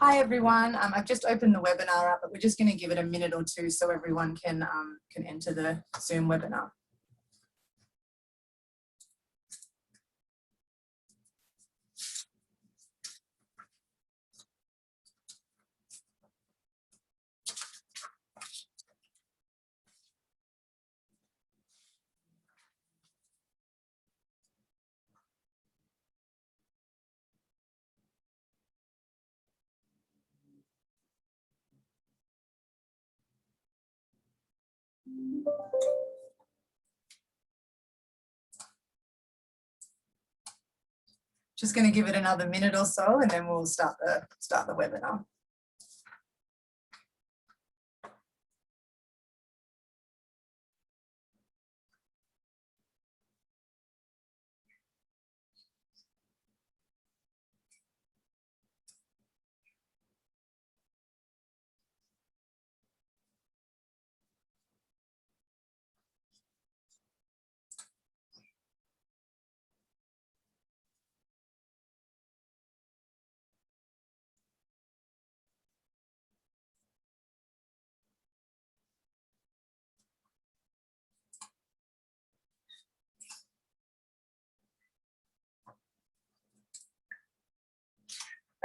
Hi everyone, I've just opened the webinar up, but we're just going to give it a minute or two so everyone can enter the Zoom webinar. Just going to give it another minute or so and then we'll start the webinar.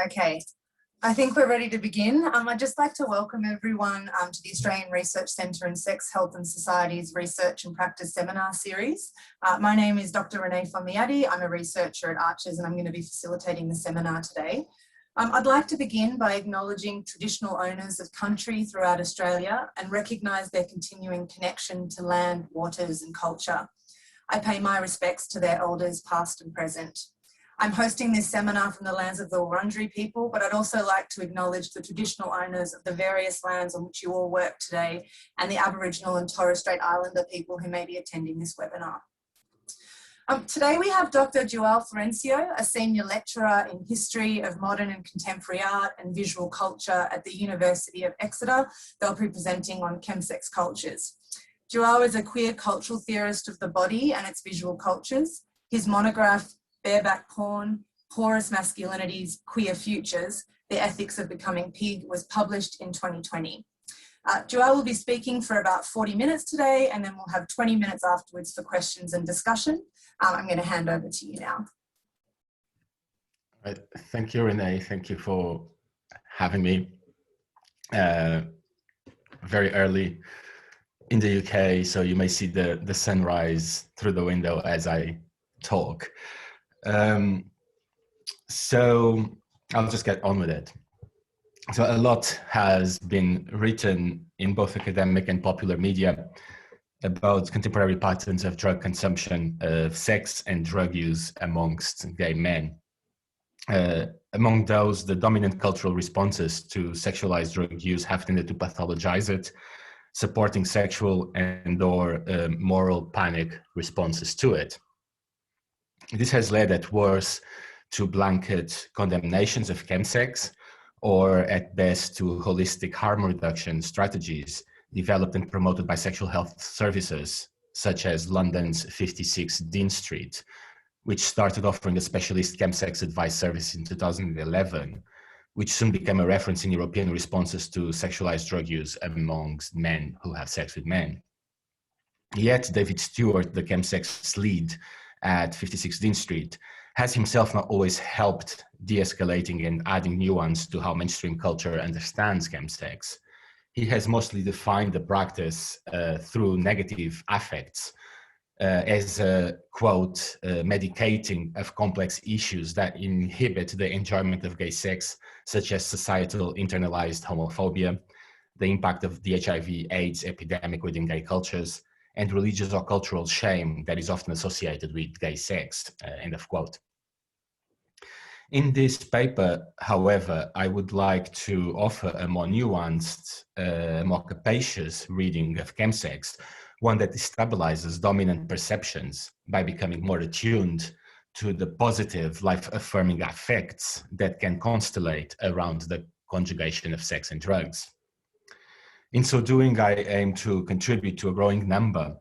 Okay, I think we're ready to begin. I'd just like to welcome everyone to the Australian Research Centre in Sex, Health and Society's Research and Practice Seminar Series. My name is Dr. Renee Fomiati. I'm a researcher at ARCSHS and I'm going to be facilitating the seminar today. I'd like to begin by acknowledging traditional owners of country throughout Australia and recognise their continuing connection to land, waters and culture. I pay my respects to their elders past and present. I'm hosting this seminar from the lands of the Wurundjeri people, but I'd also like to acknowledge the traditional owners of the various lands on which you all work today and the Aboriginal and Torres Strait Islander people who may be attending this webinar. Today we have Dr. João Florêncio, a senior lecturer in history of modern and contemporary art and visual culture at the University of Exeter. They'll be presenting on Chemsex cultures. João is a queer cultural theorist of the body and its visual cultures. His monograph, Bareback Porn, Porous Masculinities, Queer Futures, The Ethics of Becoming Pig, was published in 2020. João will be speaking for about 40 minutes today, and then we'll have 20 minutes afterwards for questions and discussion. I'm going to hand over to you now. Right. Thank you, Renee. Thank you for having me. Very early in the UK, so you may see the sunrise through the window as I talk. So I'll just get on with it. So a lot has been written in both academic and popular media about contemporary patterns of drug consumption, of sex and drug use amongst gay men. Among those, the dominant cultural responses to sexualized drug use have tended to pathologize it, supporting sexual and or moral panic responses to it. This has led at worst to blanket condemnations of chemsex, or at best to holistic harm reduction strategies developed and promoted by sexual health services, such as London's 56 Dean Street, which started offering a specialist chemsex advice service in 2011, which soon became a reference in European responses to sexualized drug use amongst men who have sex with men. Yet David Stewart, the chemsex lead at 56 Dean Street, has himself not always helped de-escalating and adding nuance to how mainstream culture understands chemsex. He has mostly defined the practice through negative affects as a, quote, medicating of complex issues that inhibit the enjoyment of gay sex, such as societal internalized homophobia, the impact of the HIV/AIDS epidemic within gay cultures, and religious or cultural shame that is often associated with gay sex, end of quote. In this paper, however, I would like to offer a more nuanced, more capacious reading of chemsex, one that destabilizes dominant perceptions by becoming more attuned to the positive life-affirming effects that can constellate around the conjugation of sex and drugs. In so doing, I aim to contribute to a growing number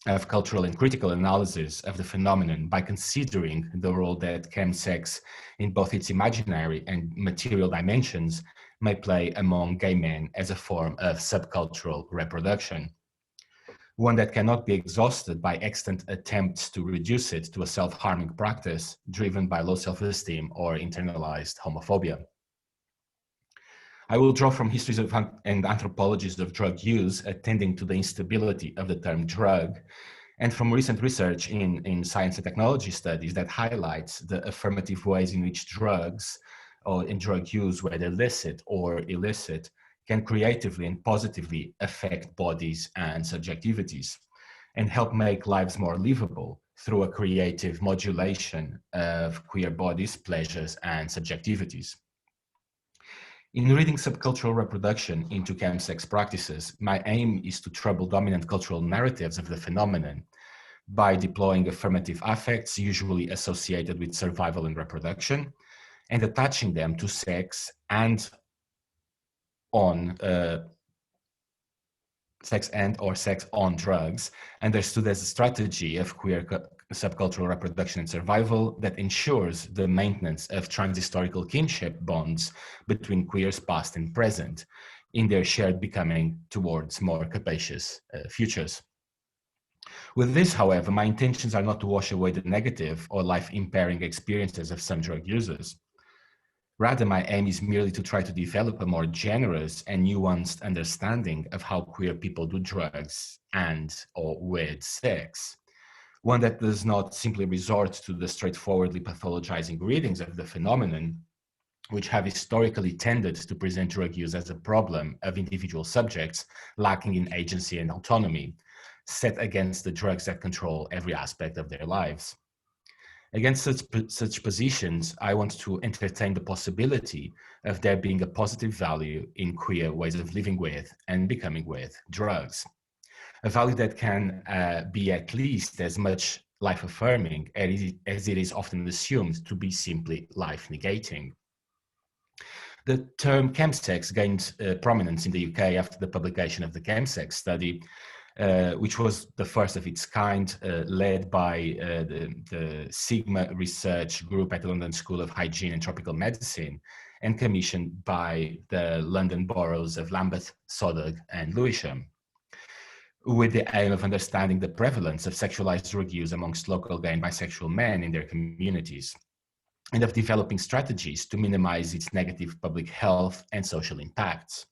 of cultural and critical analysis of the phenomenon by considering the role that chemsex, in both its imaginary and material dimensions, may play among gay men as a form of subcultural reproduction, one that cannot be exhausted by extant attempts to reduce it to a self-harming practice driven by low self-esteem or internalized homophobia. I will draw from histories of and anthropologies of drug use, attending to the instability of the term drug, and from recent research in science and technology studies that highlights the affirmative ways in which drugs or in drug use, whether licit or illicit, can creatively and positively affect bodies and subjectivities and help make lives more livable through a creative modulation of queer bodies, pleasures, and subjectivities. In reading subcultural reproduction into chemsex practices, my aim is to trouble dominant cultural narratives of the phenomenon by deploying affirmative affects usually associated with survival and reproduction, and attaching them to sex and sex on drugs, understood as a strategy of queer subcultural reproduction and survival that ensures the maintenance of transhistorical kinship bonds between queers past and present in their shared becoming towards more capacious futures. With this, however, my intentions are not to wash away the negative or life-impairing experiences of some drug users. Rather, my aim is merely to try to develop a more generous and nuanced understanding of how queer people do drugs and or with sex, one that does not simply resort to the straightforwardly pathologizing readings of the phenomenon, which have historically tended to present drug use as a problem of individual subjects lacking in agency and autonomy, set against the drugs that control every aspect of their lives. Against such positions, I want to entertain the possibility of there being a positive value in queer ways of living with and becoming with drugs. A value that can be at least as much life-affirming as it is often assumed to be simply life-negating. The term chemsex gained prominence in the UK after the publication of the Chemsex study, which was the first of its kind, led by the Sigma Research Group at the London School of Hygiene and Tropical Medicine, and commissioned by the London boroughs of Lambeth, Southwark, and Lewisham, with the aim of understanding the prevalence of sexualized drug use amongst local gay and bisexual men in their communities, and of developing strategies to minimize its negative public health and social impacts.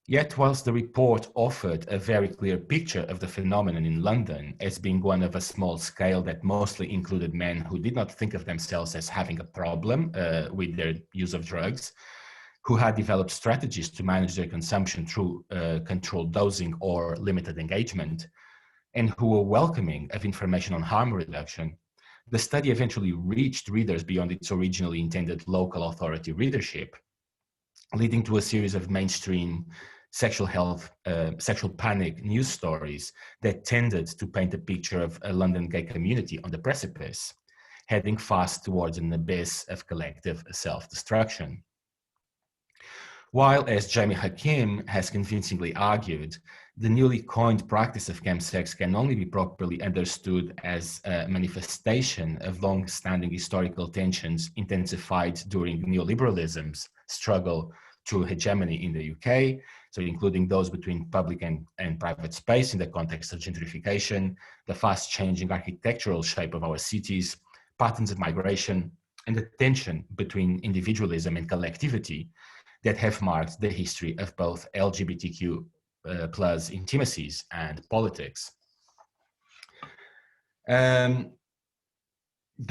Yet, whilst the report offered a very clear picture of the phenomenon in London as being one of a small scale that mostly included men who did not think of themselves as having a problem with their use of drugs, who had developed strategies to manage their consumption through controlled dosing or limited engagement, and who were welcoming of information on harm reduction, the study eventually reached readers beyond its originally intended local authority readership, leading to a series of mainstream sexual health, sexual panic news stories that tended to paint a picture of a London gay community on the precipice, heading fast towards an abyss of collective self-destruction. While, as Jamie Hakim has convincingly argued, the newly coined practice of chemsex can only be properly understood as a manifestation of long-standing historical tensions intensified during neoliberalism's struggle to hegemony in the UK, so including those between public and private space in the context of gentrification, the fast-changing architectural shape of our cities, patterns of migration, and the tension between individualism and collectivity that have marked the history of both LGBTQ plus intimacies and politics. The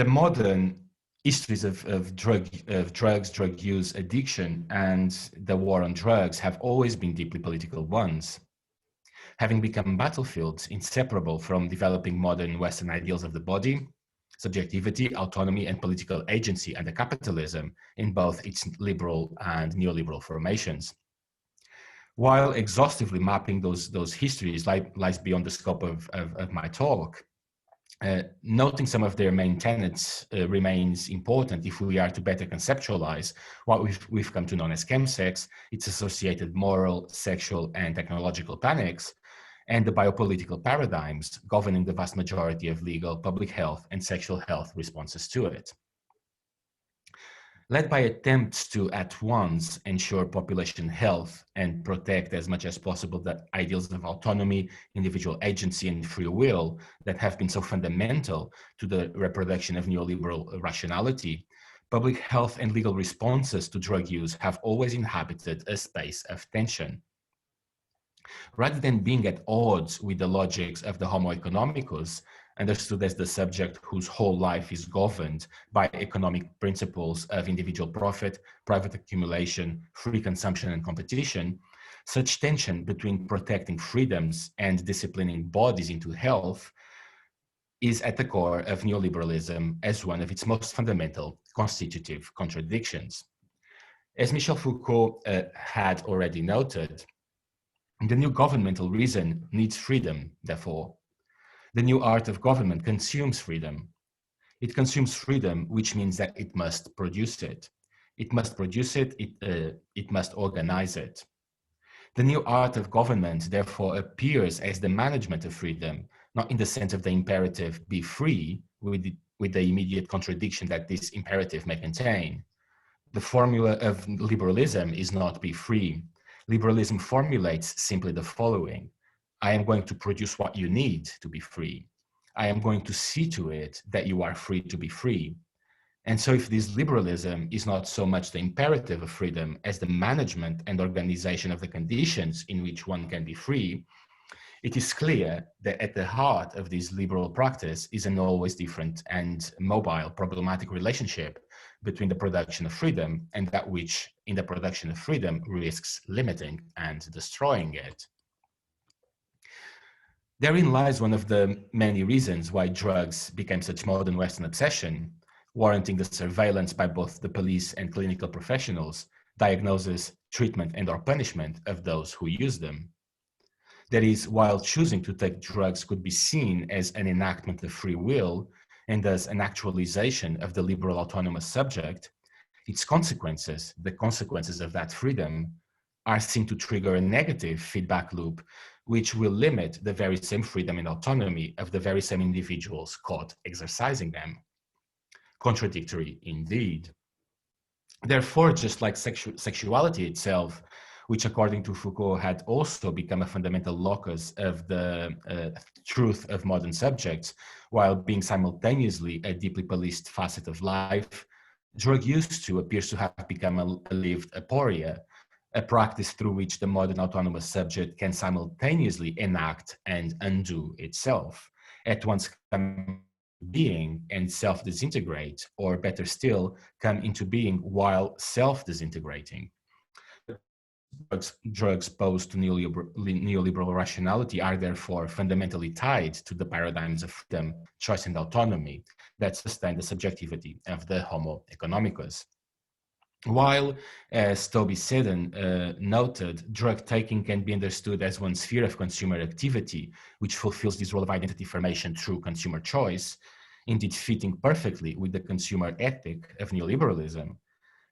modern histories of drugs, drug use, addiction, and the war on drugs have always been deeply political ones, having become battlefields inseparable from developing modern Western ideals of the body, subjectivity, autonomy, and political agency under capitalism in both its liberal and neoliberal formations. While exhaustively mapping those histories lies beyond the scope of my talk, noting some of their main tenets remains important if we are to better conceptualize what we've come to know as chemsex, its associated moral, sexual, and technological panics, and the biopolitical paradigms governing the vast majority of legal, public health, and sexual health responses to it. Led by attempts to at once ensure population health and protect as much as possible the ideals of autonomy, individual agency, and free will that have been so fundamental to the reproduction of neoliberal rationality, public health and legal responses to drug use have always inhabited a space of tension. Rather than being at odds with the logics of the Homo economicus, understood as the subject whose whole life is governed by economic principles of individual profit, private accumulation, free consumption, and competition, such tension between protecting freedoms and disciplining bodies into health is at the core of neoliberalism as one of its most fundamental constitutive contradictions. As Michel Foucault had already noted, the new governmental reason needs freedom, therefore. The new art of government consumes freedom. It consumes freedom, which means that it must produce it. It must produce it, it must organize it. The new art of government, therefore, appears as the management of freedom, not in the sense of the imperative be free, with the immediate contradiction that this imperative may contain. The formula of liberalism is not be free. Liberalism formulates simply the following: I am going to produce what you need to be free. I am going to see to it that you are free to be free. And so if this liberalism is not so much the imperative of freedom as the management and organization of the conditions in which one can be free, it is clear that at the heart of this liberal practice is an always different and mobile problematic relationship between the production of freedom and that which in the production of freedom risks limiting and destroying it. Therein lies one of the many reasons why drugs became such modern Western obsession, warranting the surveillance by both the police and clinical professionals, diagnosis, treatment, and/or punishment of those who use them. That is, while choosing to take drugs could be seen as an enactment of free will and thus an actualization of the liberal autonomous subject, its consequences, the consequences of that freedom, are seen to trigger a negative feedback loop which will limit the very same freedom and autonomy of the very same individuals caught exercising them. Contradictory indeed. Therefore, just like sexuality itself, which according to Foucault had also become a fundamental locus of the truth of modern subjects, while being simultaneously a deeply policed facet of life, drug use too appears to have become a lived aporia, a practice through which the modern autonomous subject can simultaneously enact and undo itself, at once come being and self-disintegrate, or better still, come into being while self-disintegrating. Drugs posed to neoliberal rationality are therefore fundamentally tied to the paradigms of freedom, choice, and autonomy that sustain the subjectivity of the Homo economicus. While, as Toby Seddon noted, drug taking can be understood as one sphere of consumer activity, which fulfills this role of identity formation through consumer choice, indeed fitting perfectly with the consumer ethic of neoliberalism,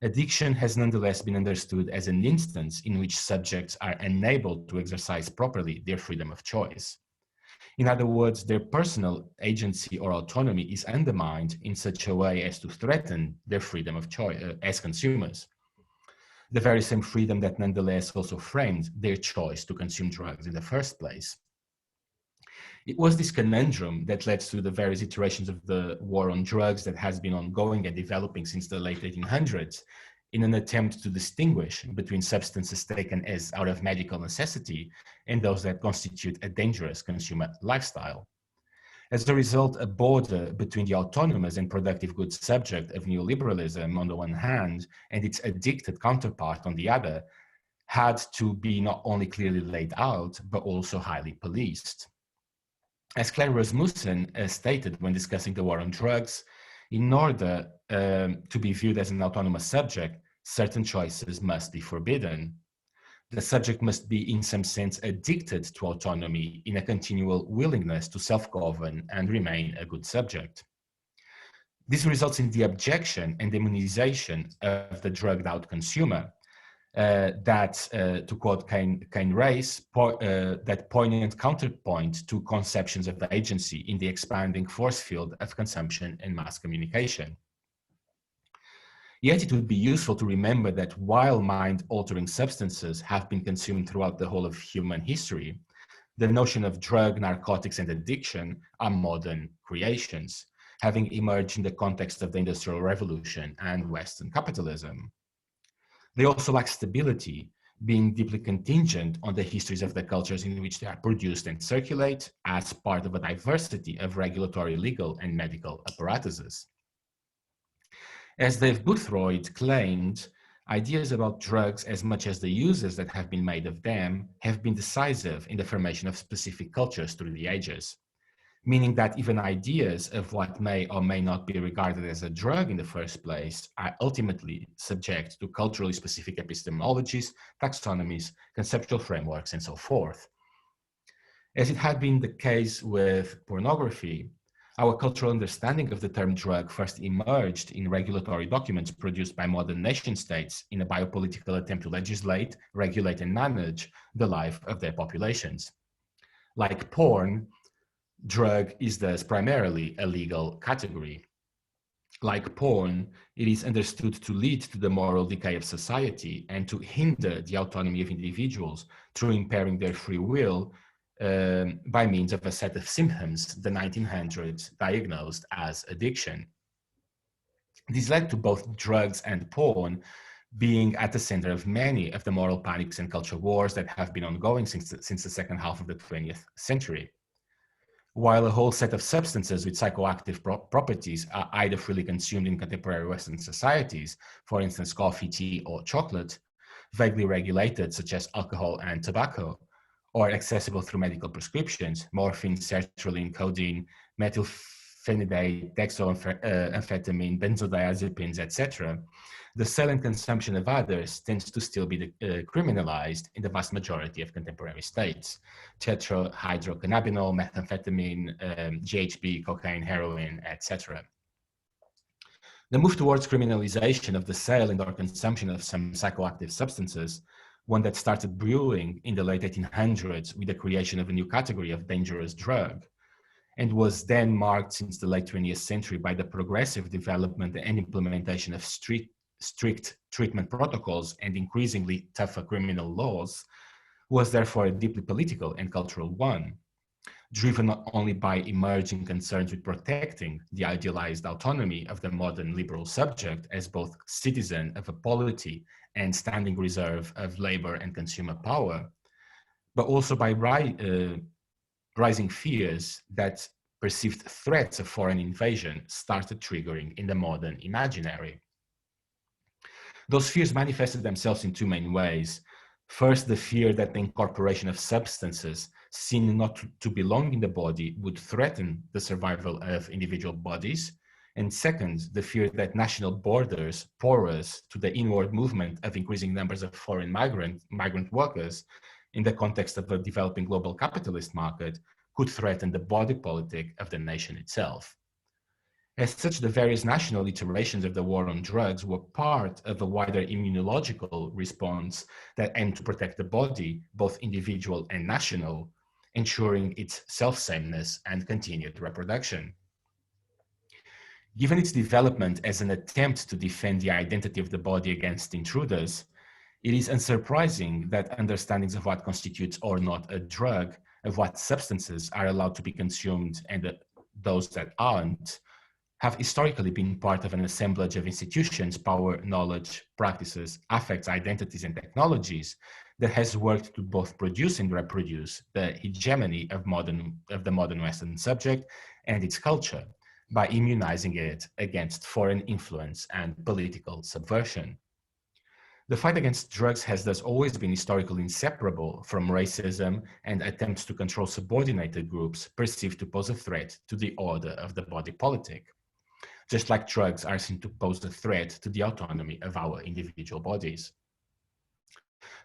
addiction has nonetheless been understood as an instance in which subjects are unable to exercise properly their freedom of choice. In other words, their personal agency or autonomy is undermined in such a way as to threaten their freedom of choice as consumers. The very same freedom that nonetheless also framed their choice to consume drugs in the first place. It was this conundrum that led to the various iterations of the war on drugs that has been ongoing and developing since the late 1800s in an attempt to distinguish between substances taken as out of medical necessity and those that constitute a dangerous consumer lifestyle. As a result, a border between the autonomous and productive goods subject of neoliberalism on the one hand and its addicted counterpart on the other had to be not only clearly laid out, but also highly policed. As Claire Rasmussen stated when discussing the war on drugs, in order to be viewed as an autonomous subject, certain choices must be forbidden. The subject must be in some sense addicted to autonomy in a continual willingness to self-govern and remain a good subject. This results in the abjection and demonization of the drugged out consumer, to quote Kane Race, that poignant counterpoint to conceptions of agency in the expanding force field of consumption and mass communication. Yet it would be useful to remember that while mind-altering substances have been consumed throughout the whole of human history, the notion of drug, narcotics, and addiction are modern creations, having emerged in the context of the Industrial Revolution and Western capitalism. They also lack stability, being deeply contingent on the histories of the cultures in which they are produced and circulate as part of a diversity of regulatory, legal, and medical apparatuses. As Dave Boothroyd claimed, ideas about drugs, as much as the uses that have been made of them, have been decisive in the formation of specific cultures through the ages, meaning that even ideas of what may or may not be regarded as a drug in the first place are ultimately subject to culturally specific epistemologies, taxonomies, conceptual frameworks, and so forth. As it had been the case with pornography, our cultural understanding of the term drug first emerged in regulatory documents produced by modern nation states in a biopolitical attempt to legislate, regulate, and manage the life of their populations. Like porn, drug is thus primarily a legal category. Like porn, it is understood to lead to the moral decay of society and to hinder the autonomy of individuals through impairing their free will by means of a set of symptoms the 1900s diagnosed as addiction. This led to both drugs and porn being at the center of many of the moral panics and culture wars that have been ongoing since the second half of the 20th century. While a whole set of substances with psychoactive properties are either freely consumed in contemporary Western societies, for instance, coffee, tea, or chocolate, vaguely regulated, such as alcohol and tobacco, or accessible through medical prescriptions, morphine, sertraline, codeine, methylphenidate, dextroamphetamine, benzodiazepines, etc., the sale and consumption of others tends to still be criminalized in the vast majority of contemporary states. Tetrahydrocannabinol, methamphetamine, GHB, cocaine, heroin, etc. The move towards criminalization of the sale and or consumption of some psychoactive substances, one that started brewing in the late 1800s with the creation of a new category of dangerous drug, and was then marked since the late 20th century by the progressive development and implementation of strict treatment protocols and increasingly tougher criminal laws, was therefore a deeply political and cultural one, driven not only by emerging concerns with protecting the idealized autonomy of the modern liberal subject as both citizen of a polity and standing reserve of labor and consumer power, but also by rising fears that perceived threats of foreign invasion started triggering in the modern imaginary. Those fears manifested themselves in two main ways. First, the fear that the incorporation of substances seen not to belong in the body would threaten the survival of individual bodies. And second, the fear that national borders, porous to the inward movement of increasing numbers of foreign migrant workers in the context of a developing global capitalist market, could threaten the body politic of the nation itself. As such, the various national iterations of the war on drugs were part of a wider immunological response that aimed to protect the body, both individual and national, ensuring its self-sameness and continued reproduction. Given its development as an attempt to defend the identity of the body against intruders, it is unsurprising that understandings of what constitutes or not a drug, of what substances are allowed to be consumed and those that aren't, have historically been part of an assemblage of institutions, power, knowledge, practices, affects, identities, and technologies that has worked to both produce and reproduce the hegemony of the modern Western subject and its culture by immunizing it against foreign influence and political subversion. The fight against drugs has thus always been historically inseparable from racism and attempts to control subordinated groups perceived to pose a threat to the order of the body politic, just like drugs are seen to pose a threat to the autonomy of our individual bodies.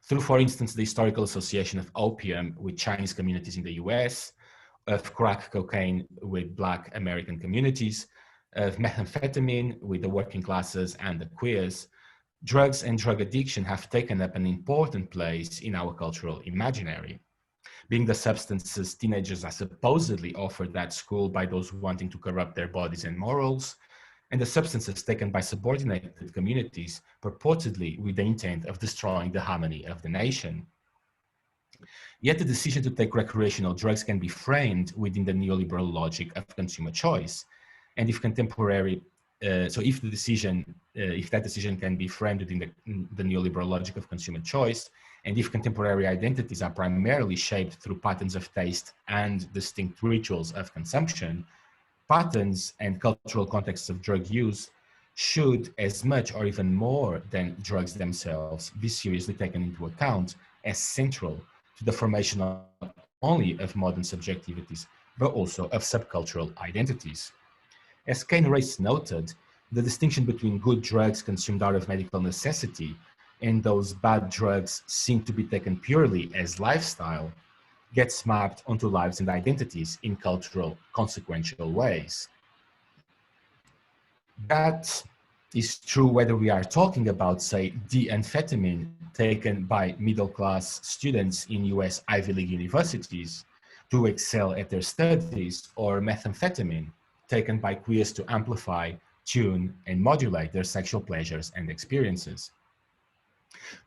Through, for instance, the historical association of opium with Chinese communities in the US, of crack cocaine with Black American communities, of methamphetamine with the working classes and the queers, drugs and drug addiction have taken up an important place in our cultural imaginary, being the substances teenagers are supposedly offered at school by those wanting to corrupt their bodies and morals, and the substances taken by subordinated communities purportedly with the intent of destroying the harmony of the nation. Yet the decision to take recreational drugs can be framed within the neoliberal logic of consumer choice. And if contemporary, if that decision can be framed within the neoliberal logic of consumer choice, and if contemporary identities are primarily shaped through patterns of taste and distinct rituals of consumption, patterns and cultural contexts of drug use should, as much or even more than drugs themselves, be seriously taken into account as central to the formation not only of modern subjectivities, but also of subcultural identities. As Kane Race noted, the distinction between good drugs consumed out of medical necessity and those bad drugs seen to be taken purely as lifestyle gets mapped onto lives and identities in cultural, consequential ways. That is true whether we are talking about, say, D-amphetamine taken by middle-class students in US Ivy League universities to excel at their studies, or methamphetamine taken by queers to amplify, tune, and modulate their sexual pleasures and experiences.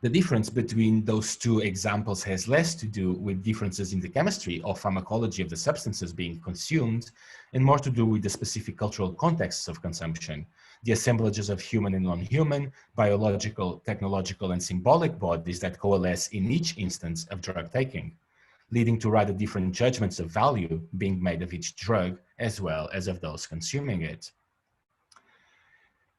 The difference between those two examples has less to do with differences in the chemistry or pharmacology of the substances being consumed, and more to do with the specific cultural contexts of consumption, the assemblages of human and non-human, biological, technological, and symbolic bodies that coalesce in each instance of drug taking, leading to rather different judgments of value being made of each drug, as well as of those consuming it.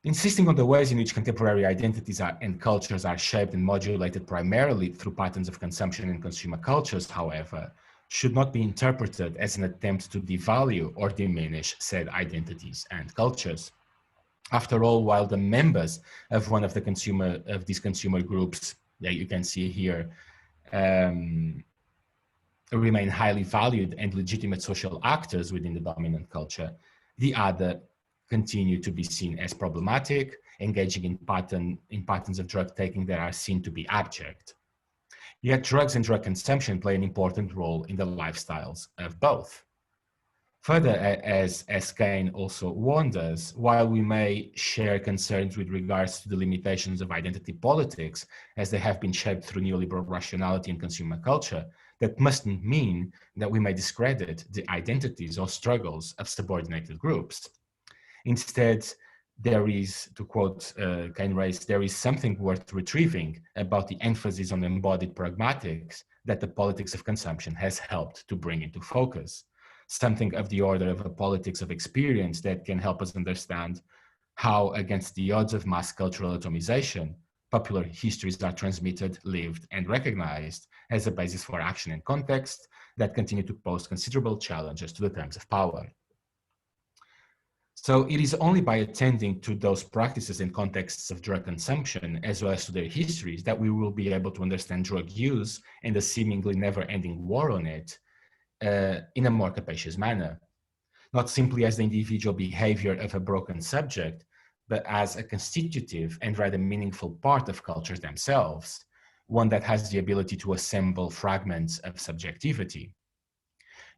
Insisting on the ways in which contemporary identities and cultures are shaped and modulated primarily through patterns of consumption and consumer cultures, however, should not be interpreted as an attempt to devalue or diminish said identities and cultures. After all, while the members of one of these consumer groups that you can see here remain highly valued and legitimate social actors within the dominant culture, the other continue to be seen as problematic, engaging in patterns of drug taking that are seen to be abject. Yet drugs and drug consumption play an important role in the lifestyles of both. Further, as Kane also warned us, while we may share concerns with regards to the limitations of identity politics as they have been shaped through neoliberal rationality and consumer culture, that mustn't mean that we may discredit the identities or struggles of subordinated groups. Instead, there is, to quote Kane Race, there is something worth retrieving about the emphasis on embodied pragmatics that the politics of consumption has helped to bring into focus. Something of the order of a politics of experience that can help us understand how, against the odds of mass cultural atomization, popular histories are transmitted, lived, and recognized as a basis for action and context that continue to pose considerable challenges to the terms of power. So it is only by attending to those practices and contexts of drug consumption, as well as to their histories, that we will be able to understand drug use and the seemingly never-ending war on it in a more capacious manner, not simply as the individual behavior of a broken subject, but as a constitutive and rather meaningful part of cultures themselves, one that has the ability to assemble fragments of subjectivity.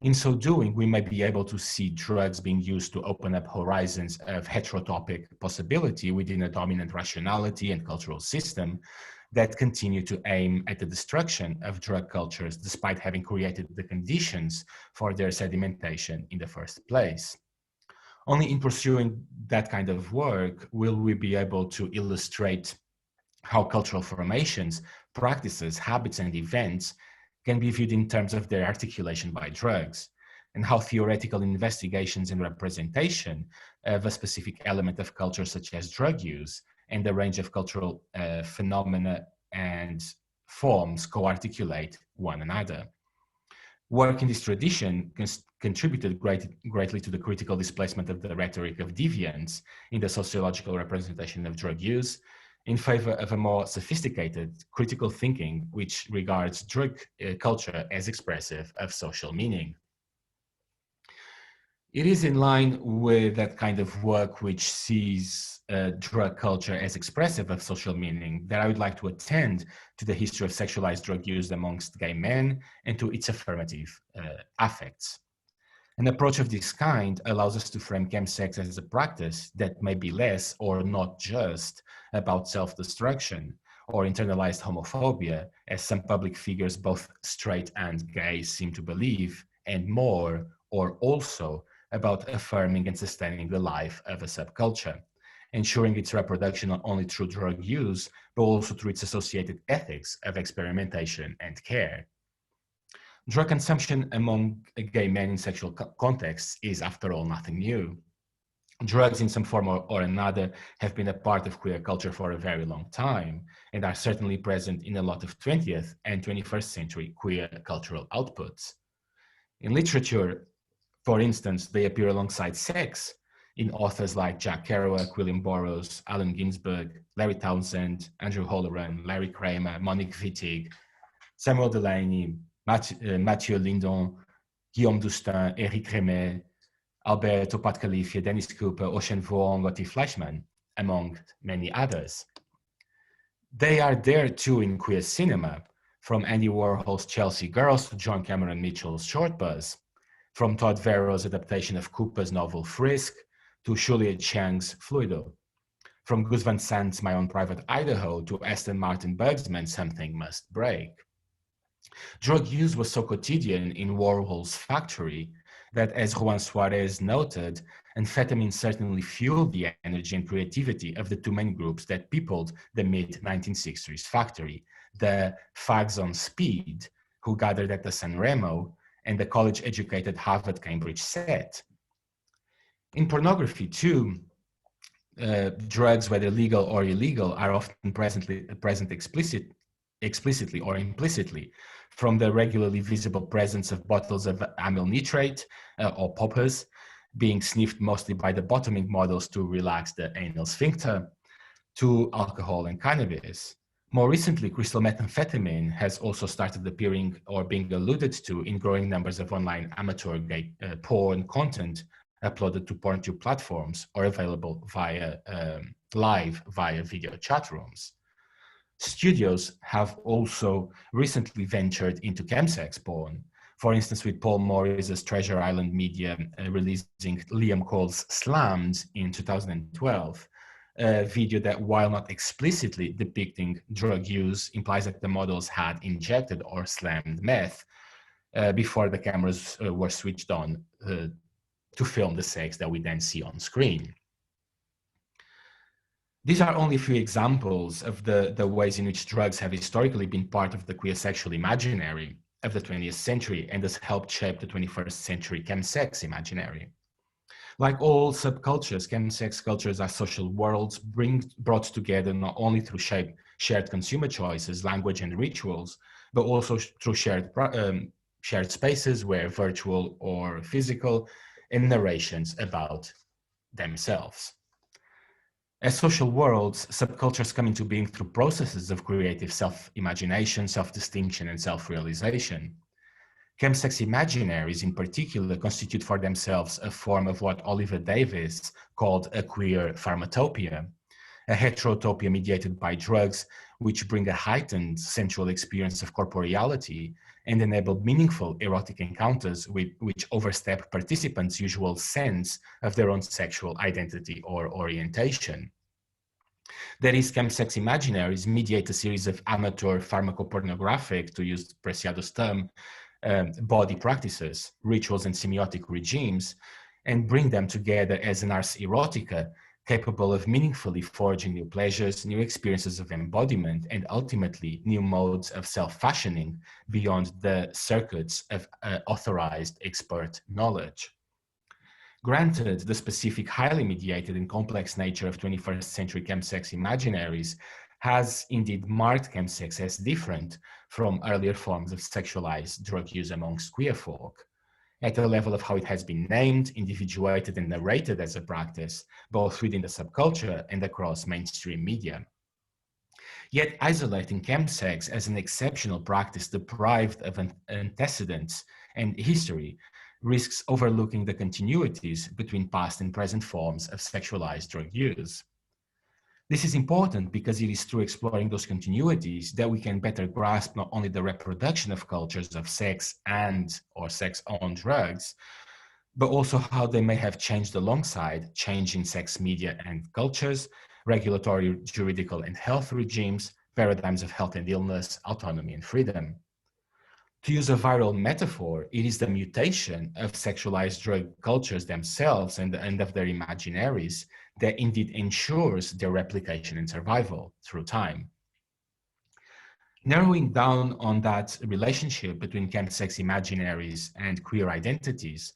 In so doing, we may be able to see drugs being used to open up horizons of heterotopic possibility within a dominant rationality and cultural system that continue to aim at the destruction of drug cultures despite having created the conditions for their sedimentation in the first place. Only in pursuing that kind of work will we be able to illustrate how cultural formations, practices, habits, and events can be viewed in terms of their articulation by drugs, and how theoretical investigations and representation of a specific element of culture such as drug use and the range of cultural phenomena and forms co-articulate one another. Work in this tradition contributed greatly to the critical displacement of the rhetoric of deviance in the sociological representation of drug use in favor of a more sophisticated critical thinking which regards drug culture as expressive of social meaning. It is in line with that kind of work which sees drug culture as expressive of social meaning that I would like to attend to the history of sexualized drug use amongst gay men and to its affirmative affects. An approach of this kind allows us to frame chemsex as a practice that may be less or not just about self-destruction or internalized homophobia, as some public figures, both straight and gay, seem to believe, and more or also about affirming and sustaining the life of a subculture, ensuring its reproduction not only through drug use, but also through its associated ethics of experimentation and care. Drug consumption among gay men in sexual contexts is, after all, nothing new. Drugs in some form or another have been a part of queer culture for a very long time and are certainly present in a lot of 20th and 21st century queer cultural outputs. In literature, for instance, they appear alongside sex in authors like Jack Kerouac, William Burroughs, Allen Ginsberg, Larry Townsend, Andrew Holleran, Larry Kramer, Monique Wittig, Samuel Delaney, Mathieu Lindon, Guillaume Dustin, Eric Rémet, Albert Topat Califia, Dennis Cooper, Ocean Vuong, Gotti Fleischmann, among many others. They are there too in queer cinema, from Andy Warhol's Chelsea Girls to John Cameron Mitchell's Short Buzz, from Todd Vero's adaptation of Cooper's novel Frisk to Juliet Chiang's Fluido, from Gus Van Sant's My Own Private Idaho to Aston Martin Bergsman's Something Must Break. Drug use was so quotidian in Warhol's Factory that, as Juan Suarez noted, amphetamine certainly fueled the energy and creativity of the two main groups that peopled the mid-1960s Factory, the fags on speed, who gathered at the San Remo, and the college-educated Harvard-Cambridge set. In pornography, too, drugs, whether legal or illegal, are often present explicitly or implicitly, from the regularly visible presence of bottles of amyl nitrate or poppers being sniffed mostly by the bottoming models to relax the anal sphincter, to alcohol and cannabis. More recently, crystal methamphetamine has also started appearing or being alluded to in growing numbers of online amateur gay porn content uploaded to PornTube platforms or available via live via video chat rooms. Studios have also recently ventured into chemsex porn, for instance, with Paul Morris's Treasure Island Media releasing Liam Cole's Slammed in 2012, a video that, while not explicitly depicting drug use, implies that the models had injected or slammed meth before the cameras were switched on to film the sex that we then see on screen. These are only a few examples of the ways in which drugs have historically been part of the queer sexual imaginary of the 20th century and has helped shape the 21st century chemsex imaginary. Like all subcultures, chemsex cultures are social worlds brought together not only through shared consumer choices, language, and rituals, but also through shared spaces where virtual or physical, and narrations about themselves. As social worlds, subcultures come into being through processes of creative self-imagination, self-distinction, and self-realization. Chemsex imaginaries in particular constitute for themselves a form of what Oliver Davies called a queer pharmatopia, a heterotopia mediated by drugs which bring a heightened sensual experience of corporeality and enable meaningful erotic encounters which overstep participants' usual sense of their own sexual identity or orientation. That is, chemsex imaginaries mediate a series of amateur pharmacopornographic, to use Preciado's term, body practices, rituals, and semiotic regimes, and bring them together as an ars erotica capable of meaningfully forging new pleasures, new experiences of embodiment, and ultimately new modes of self-fashioning beyond the circuits of authorized expert knowledge. Granted, the specific, highly mediated and complex nature of 21st century chemsex imaginaries has indeed marked chemsex as different from earlier forms of sexualized drug use amongst queer folk, at the level of how it has been named, individuated, and narrated as a practice, both within the subculture and across mainstream media. Yet isolating chemsex as an exceptional practice deprived of antecedents and history risks overlooking the continuities between past and present forms of sexualized drug use. This is important because it is through exploring those continuities that we can better grasp not only the reproduction of cultures of sex and or sex-owned drugs, but also how they may have changed alongside changing sex media and cultures, regulatory, juridical, and health regimes, paradigms of health and illness, autonomy, and freedom. To use a viral metaphor, it is the mutation of sexualized drug cultures themselves and of their imaginaries that indeed ensures their replication and survival through time. Narrowing down on that relationship between chemsex imaginaries and queer identities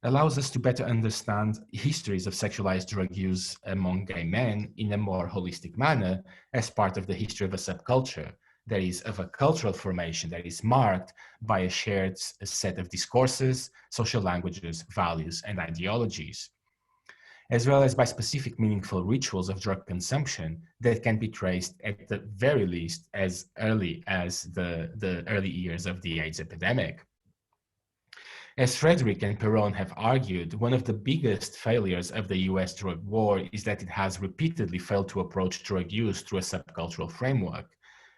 allows us to better understand histories of sexualized drug use among gay men in a more holistic manner as part of the history of a subculture, that is, of a cultural formation that is marked by a shared set of discourses, social languages, values, and ideologies, as well as by specific meaningful rituals of drug consumption that can be traced at the very least as early as the early years of the AIDS epidemic. As Frederick and Perron have argued, one of the biggest failures of the US drug war is that it has repeatedly failed to approach drug use through a subcultural framework,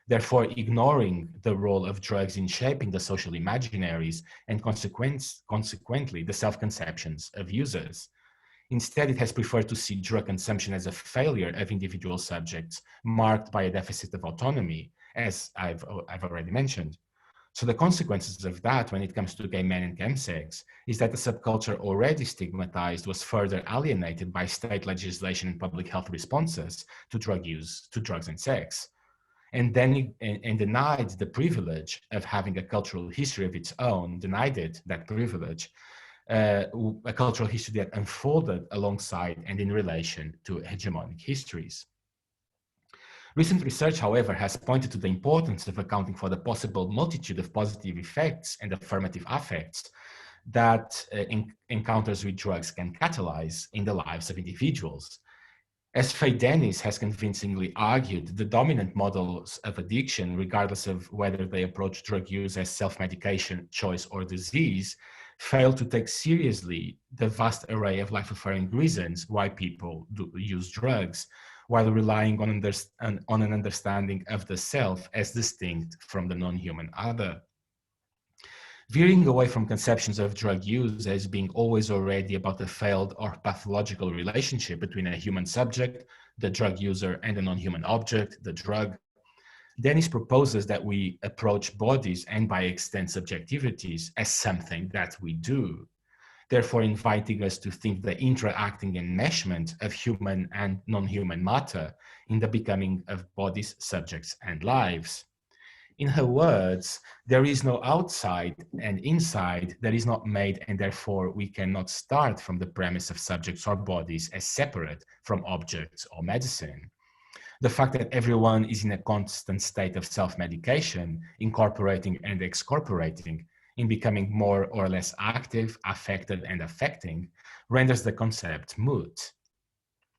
therefore ignoring the role of drugs in shaping the social imaginaries and consequently the self-conceptions of users. Instead, it has preferred to see drug consumption as a failure of individual subjects marked by a deficit of autonomy, as I've already mentioned. So the consequences of that when it comes to gay men and chemsex is that the subculture already stigmatized was further alienated by state legislation and public health responses to drug use, to drugs and sex, and then denied the privilege of having a cultural history of its own, denied it that privilege, a cultural history that unfolded alongside and in relation to hegemonic histories. Recent research, however, has pointed to the importance of accounting for the possible multitude of positive effects and affirmative affects that encounters with drugs can catalyze in the lives of individuals. As Faye Dennis has convincingly argued, the dominant models of addiction, regardless of whether they approach drug use as self-medication, choice, or disease, fail to take seriously the vast array of life-affirming reasons why people use drugs, while relying on an understanding of the self as distinct from the non-human other. Veering away from conceptions of drug use as being always already about a failed or pathological relationship between a human subject, the drug user, and a non-human object, the drug, Dennis proposes that we approach bodies and by extent subjectivities as something that we do, therefore inviting us to think the interacting enmeshment of human and non-human matter in the becoming of bodies, subjects, and lives. In her words, there is no outside and inside that is not made, and therefore we cannot start from the premise of subjects or bodies as separate from objects or medicine. The fact that everyone is in a constant state of self-medication, incorporating and excorporating, in becoming more or less active, affected, and affecting, renders the concept moot.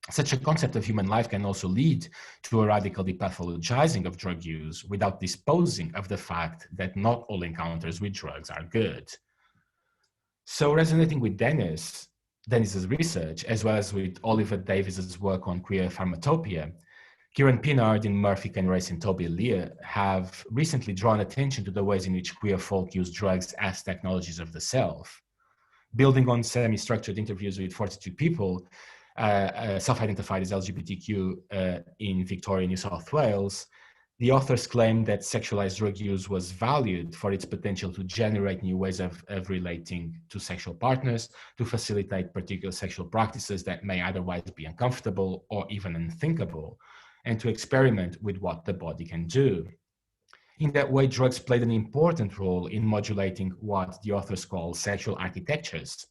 Such a concept of human life can also lead to a radical depathologizing of drug use without disposing of the fact that not all encounters with drugs are good. So resonating with Dennis's research, as well as with Oliver Davis's work on queer Pharmatopia, Kieran Pinard in Murphy Can Race and Toby Lear have recently drawn attention to the ways in which queer folk use drugs as technologies of the self. Building on semi-structured interviews with 42 people, self-identified as LGBTQ in Victoria, New South Wales, the authors claimed that sexualized drug use was valued for its potential to generate new ways of relating to sexual partners, to facilitate particular sexual practices that may otherwise be uncomfortable or even unthinkable, and to experiment with what the body can do. In that way, drugs played an important role in modulating what the authors call sexual architectures,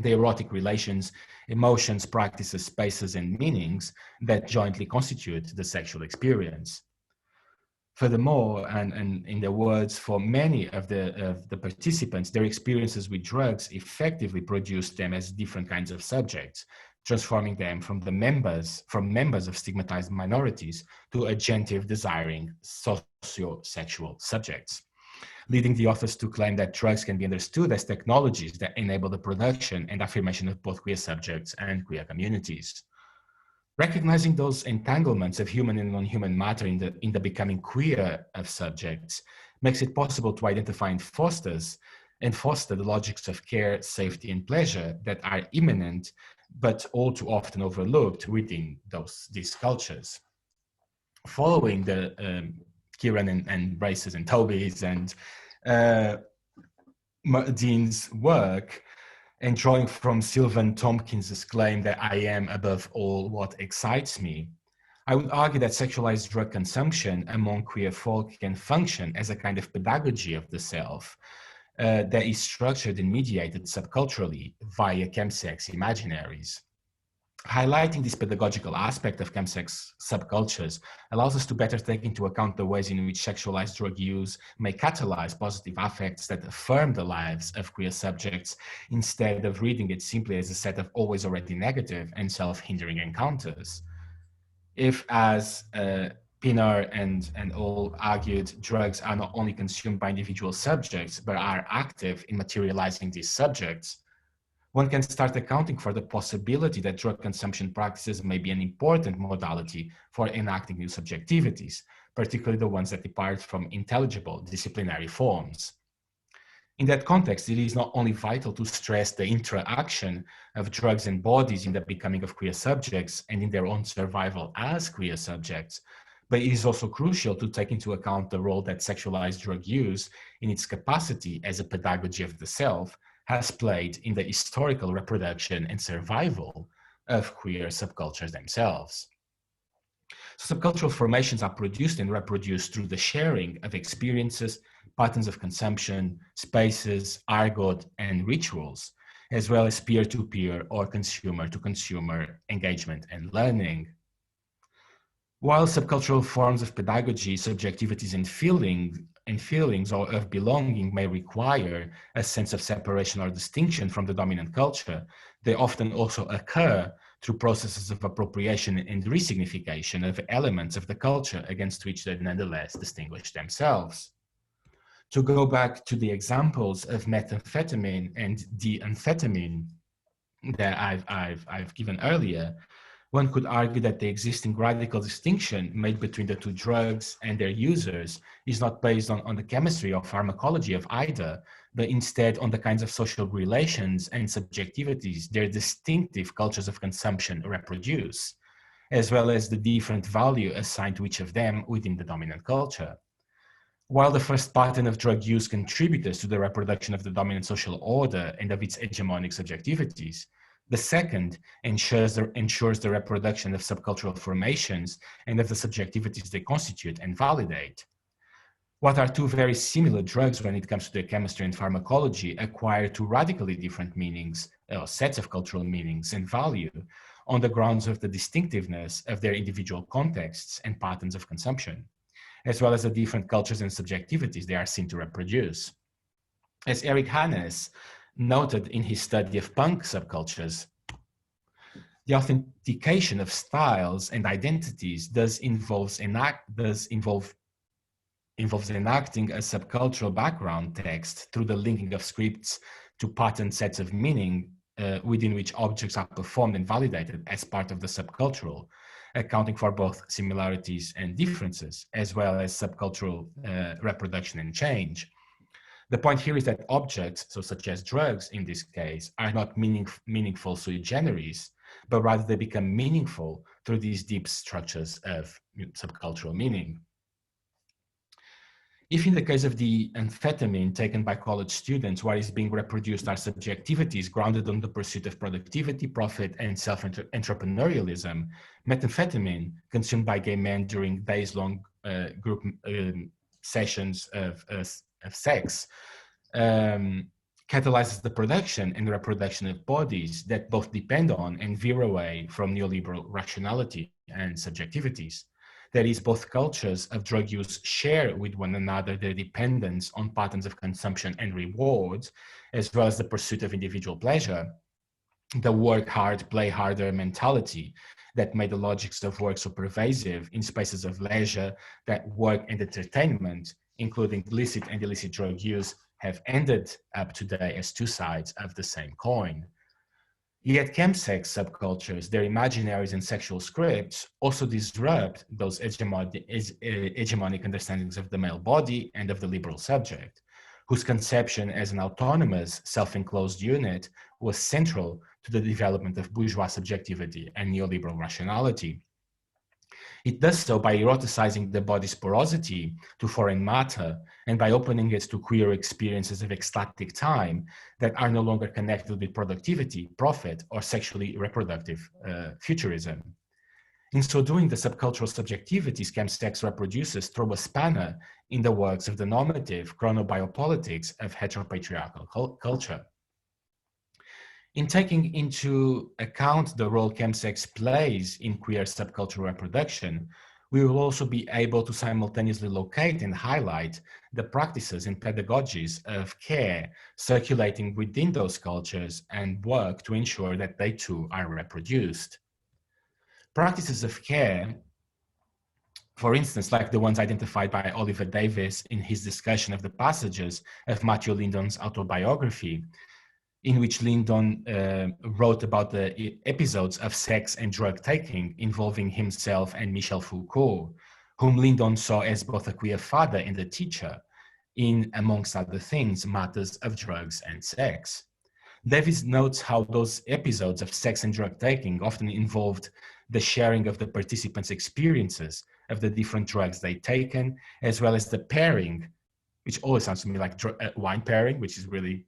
the erotic relations, emotions, practices, spaces, and meanings that jointly constitute the sexual experience. Furthermore, and in the words for many of the participants, their experiences with drugs effectively produced them as different kinds of subjects, transforming them from members of stigmatized minorities to agentive, desiring, socio-sexual subjects. leading the authors to claim that drugs can be understood as technologies that enable the production and affirmation of both queer subjects and queer communities. Recognizing those entanglements of human and non-human matter in the becoming queer of subjects makes it possible to identify and foster the logics of care, safety, and pleasure that are immanent, but all too often overlooked within these cultures. Following the Kieran and Brace's and Toby's and Dean's work, and drawing from Sylvan Tompkins's claim that I am above all what excites me, I would argue that sexualized drug consumption among queer folk can function as a kind of pedagogy of the self that is structured and mediated subculturally via chemsex imaginaries. Highlighting this pedagogical aspect of chemsex subcultures allows us to better take into account the ways in which sexualized drug use may catalyze positive affects that affirm the lives of queer subjects, instead of reading it simply as a set of always already negative and self-hindering encounters. If, as Pinar and all argued, drugs are not only consumed by individual subjects, but are active in materializing these subjects, one can start accounting for the possibility that drug consumption practices may be an important modality for enacting new subjectivities, particularly the ones that depart from intelligible disciplinary forms. In that context, it is not only vital to stress the interaction of drugs and bodies in the becoming of queer subjects and in their own survival as queer subjects, but it is also crucial to take into account the role that sexualized drug use in its capacity as a pedagogy of the self has played in the historical reproduction and survival of queer subcultures themselves. So subcultural formations are produced and reproduced through the sharing of experiences, patterns of consumption, spaces, argot, and rituals, as well as peer-to-peer or consumer-to-consumer engagement and learning. While subcultural forms of pedagogy, subjectivities, and feelings or of belonging may require a sense of separation or distinction from the dominant culture, they often also occur through processes of appropriation and resignification of elements of the culture against which they nonetheless distinguish themselves. To go back to the examples of methamphetamine and de-amphetamine that I've given earlier, one could argue that the existing radical distinction made between the two drugs and their users is not based on the chemistry or pharmacology of either, but instead on the kinds of social relations and subjectivities their distinctive cultures of consumption reproduce, as well as the different value assigned to each of them within the dominant culture. While the first pattern of drug use contributes to the reproduction of the dominant social order and of its hegemonic subjectivities, the second ensures the reproduction of subcultural formations and of the subjectivities they constitute and validate. What are two very similar drugs when it comes to their chemistry and pharmacology acquire two radically different meanings, or sets of cultural meanings and value, on the grounds of the distinctiveness of their individual contexts and patterns of consumption, as well as the different cultures and subjectivities they are seen to reproduce. As Eric Hannes noted in his study of punk subcultures, the authentication of styles and identities involves enacting a subcultural background text through the linking of scripts to patterned sets of meaning within which objects are performed and validated as part of the subcultural, accounting for both similarities and differences, as well as subcultural reproduction and change. The point here is that objects, so such as drugs in this case, are not meaningful sui generis, but rather they become meaningful through these deep structures of subcultural meaning. If in the case of the amphetamine taken by college students, what is being reproduced are subjectivities grounded on the pursuit of productivity, profit, and self-entrepreneurialism, methamphetamine consumed by gay men during days-long group sessions of sex catalyzes the production and reproduction of bodies that both depend on and veer away from neoliberal rationality and subjectivities. That is, both cultures of drug use share with one another their dependence on patterns of consumption and rewards, as well as the pursuit of individual pleasure, the work hard, play harder mentality that made the logics of work so pervasive in spaces of leisure, that work and entertainment including licit and illicit drug use, have ended up today as two sides of the same coin. Yet chemsex subcultures, their imaginaries and sexual scripts also disrupt those hegemonic understandings of the male body and of the liberal subject, whose conception as an autonomous, self-enclosed unit was central to the development of bourgeois subjectivity and neoliberal rationality. It does so by eroticizing the body's porosity to foreign matter and by opening it to queer experiences of ecstatic time that are no longer connected with productivity, profit, or sexually reproductive futurism. In so doing, the subcultural subjectivities chemsex reproduces throw a spanner in the works of the normative chronobiopolitics of heteropatriarchal culture. In taking into account the role chemsex plays in queer subcultural reproduction, we will also be able to simultaneously locate and highlight the practices and pedagogies of care circulating within those cultures and work to ensure that they too are reproduced. Practices of care, for instance, like the ones identified by Oliver Davies in his discussion of the passages of Matthew Lindon's autobiography, in which Lindon wrote about the episodes of sex and drug taking involving himself and Michel Foucault, whom Lindon saw as both a queer father and a teacher in, amongst other things, matters of drugs and sex. Davies notes how those episodes of sex and drug taking often involved the sharing of the participants' experiences of the different drugs they'd taken, as well as the pairing, which always sounds to me like wine pairing, which is really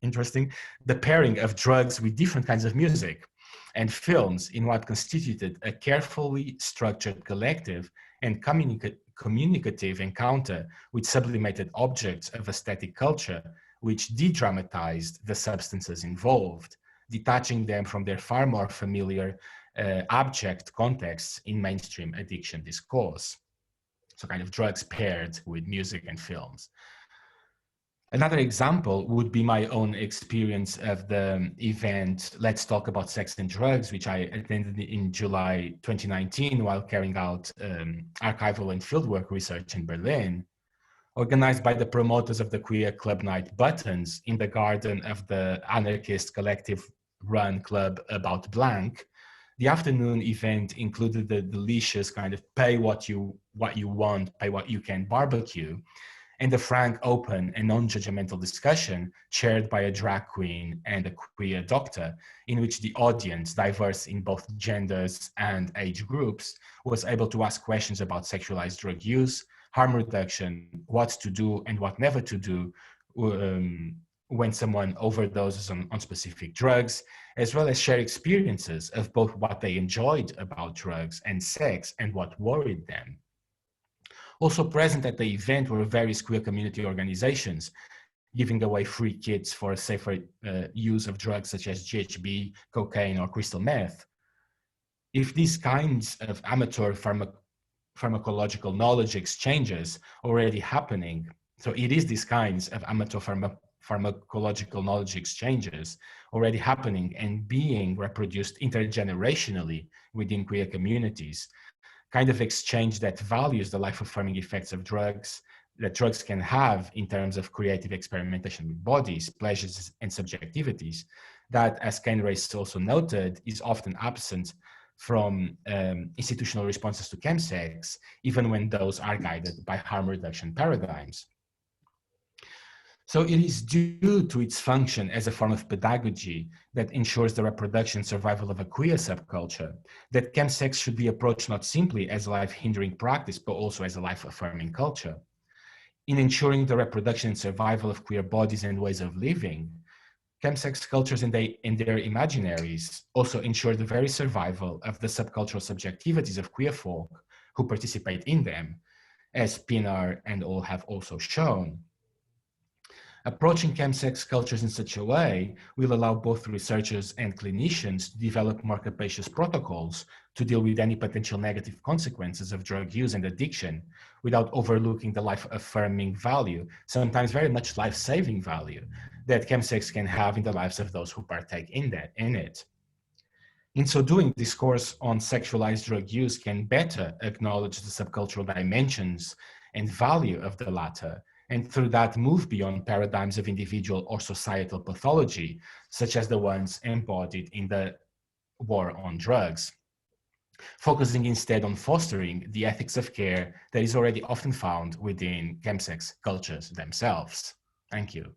interesting, the pairing of drugs with different kinds of music and films in what constituted a carefully structured collective and communicative encounter with sublimated objects of aesthetic culture, which de-dramatized the substances involved, detaching them from their far more familiar abject contexts in mainstream addiction discourse. So kind of drugs paired with music and films. Another example would be my own experience of the event Let's Talk About Sex and Drugs, which I attended in July 2019 while carrying out archival and fieldwork research in Berlin, organized by the promoters of the queer club night Buttons in the garden of the anarchist collective-run club About Blank. The afternoon event included the delicious kind of pay what you want, pay what you can barbecue, and a frank, open, and non-judgmental discussion chaired by a drag queen and a queer doctor, in which the audience, diverse in both genders and age groups, was able to ask questions about sexualized drug use, harm reduction, what to do and what never to do when someone overdoses on specific drugs, as well as share experiences of both what they enjoyed about drugs and sex and what worried them. Also present at the event were various queer community organizations, giving away free kits for a safer use of drugs such as GHB, cocaine, or crystal meth. If these kinds of amateur pharmacological knowledge exchanges already happening, so it is these kinds of amateur pharmacological knowledge exchanges already happening and being reproduced intergenerationally within queer communities, kind of exchange that values the life-affirming effects of drugs, that drugs can have in terms of creative experimentation with bodies, pleasures, and subjectivities, that, as Ken Race also noted, is often absent from institutional responses to chemsex, even when those are guided by harm reduction paradigms. So it is due to its function as a form of pedagogy that ensures the reproduction and survival of a queer subculture that chemsex should be approached not simply as a life-hindering practice, but also as a life-affirming culture. In ensuring the reproduction and survival of queer bodies and ways of living, chemsex cultures and their imaginaries also ensure the very survival of the subcultural subjectivities of queer folk who participate in them, as Pinar and all have also shown. Approaching chemsex cultures in such a way will allow both researchers and clinicians to develop more capacious protocols to deal with any potential negative consequences of drug use and addiction without overlooking the life-affirming value, sometimes very much life-saving value, that chemsex can have in the lives of those who partake in it. In so doing, discourse on sexualized drug use can better acknowledge the subcultural dimensions and value of the latter, and through that move beyond paradigms of individual or societal pathology, such as the ones embodied in the war on drugs, focusing instead on fostering the ethics of care that is already often found within chemsex cultures themselves. Thank you.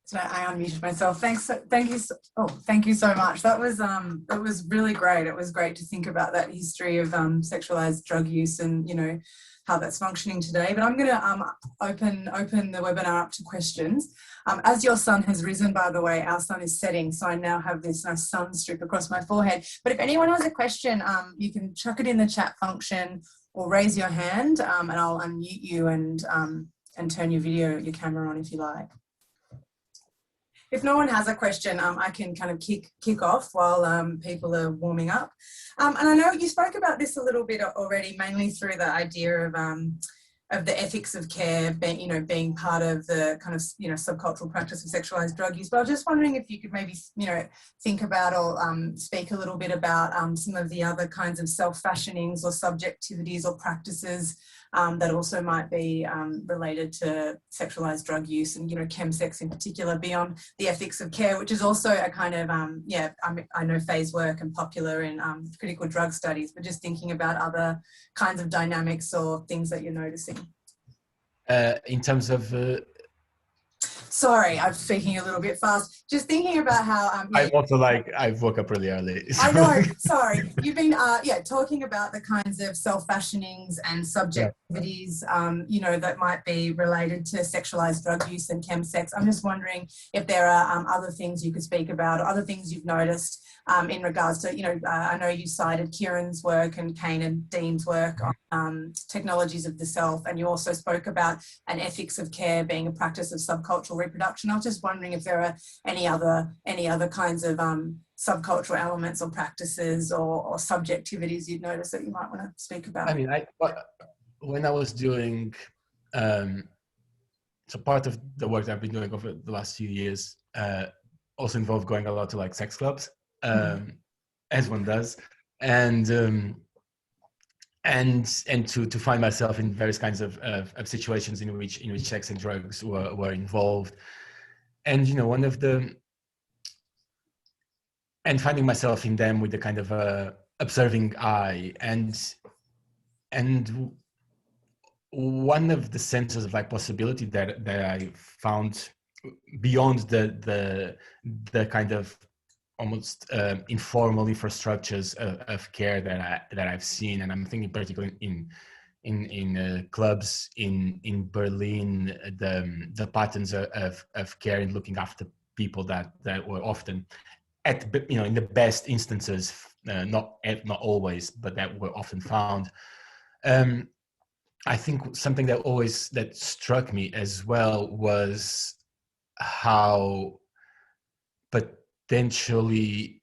So I unmuted myself. Thank you so much. That was really great. It was great to think about that history of sexualized drug use and, you know, how that's functioning today. But I'm going to open the webinar up to questions. As your sun has risen, by the way, our sun is setting, so I now have this nice sun strip across my forehead. But if anyone has a question, you can chuck it in the chat function or raise your hand, and I'll unmute you and turn your camera on if you like. If no one has a question, I can kind of kick off while people are warming up. And I know you spoke about this a little bit already, mainly through the idea of the ethics of care being part of the kind of, you know, subcultural practice of sexualized drug use. But I was just wondering if you could maybe, you know, think about or speak a little bit about some of the other kinds of self-fashionings or subjectivities or practices that also might be related to sexualized drug use and, you know, chemsex in particular, beyond the ethics of care, which is also a kind of, I know phase work and popular in critical drug studies, but just thinking about other kinds of dynamics or things that you're noticing. In terms of sorry, I'm speaking a little bit fast. Just thinking about how... I'm also like, I woke up really early. So. I know, sorry. You've been, talking about the kinds of self-fashionings and subjectivities, you know, that might be related to sexualized drug use and chemsex. I'm just wondering if there are other things you could speak about or other things you've noticed in regards to, you know, I know you cited Kieran's work and Kane and Dean's work on technologies of the self, and you also spoke about an ethics of care being a practice of subcultural reproduction. I was just wondering if there are any other kinds of subcultural elements or practices or subjectivities you'd notice that you might want to speak about. I mean, when I was doing, so part of the work that I've been doing over the last few years also involved going a lot to like sex clubs, as one does, and to find myself in various kinds of situations in which sex and drugs were involved, and you know, and finding myself in them with the kind of observing eye, and one of the senses of like possibility that I found beyond the kind of almost informal infrastructures of care that I've seen, and I'm thinking particularly in clubs in Berlin, the patterns of care and looking after people that were often in the best instances, not always, but that were often found. I think something that struck me as well was how potentially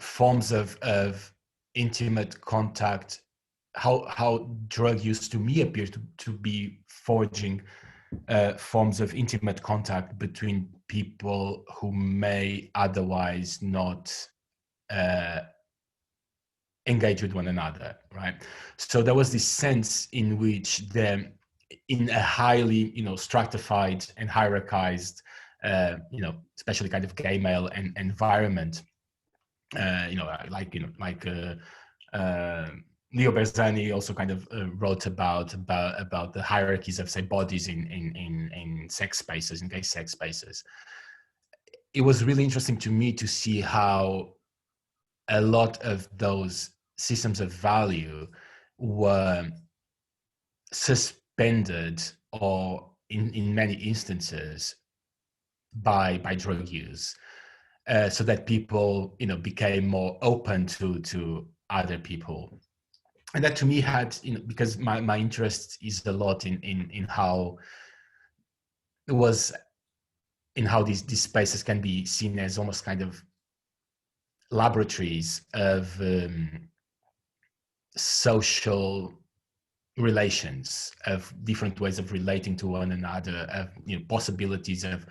forms of intimate contact, how drug use to me appears to be forging forms of intimate contact between people who may otherwise not engage with one another, right? So there was this sense in which in a highly, you know, stratified and hierarchized, you know, especially kind of gay male environment, Leo Berzani also kind of wrote about the hierarchies of, say, bodies in sex spaces, in gay sex spaces. It was really interesting to me to see how a lot of those systems of value were suspended, or in many instances by drug use, so that people, you know, became more open to other people. And that to me had, you know, because my interest is a lot in how it was, in how these spaces can be seen as almost kind of laboratories of social relations, of different ways of relating to one another, of, you know, possibilities of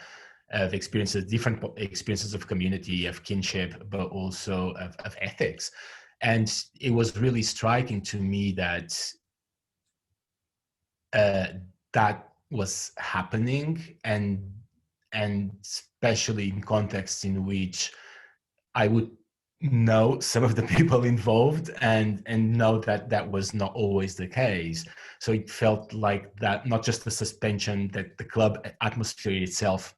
of experiences, different experiences of community, of kinship, but also of ethics. And it was really striking to me that that was happening, and especially in contexts in which I would know some of the people involved and know that that was not always the case. So it felt like that, not just the suspension that the club atmosphere itself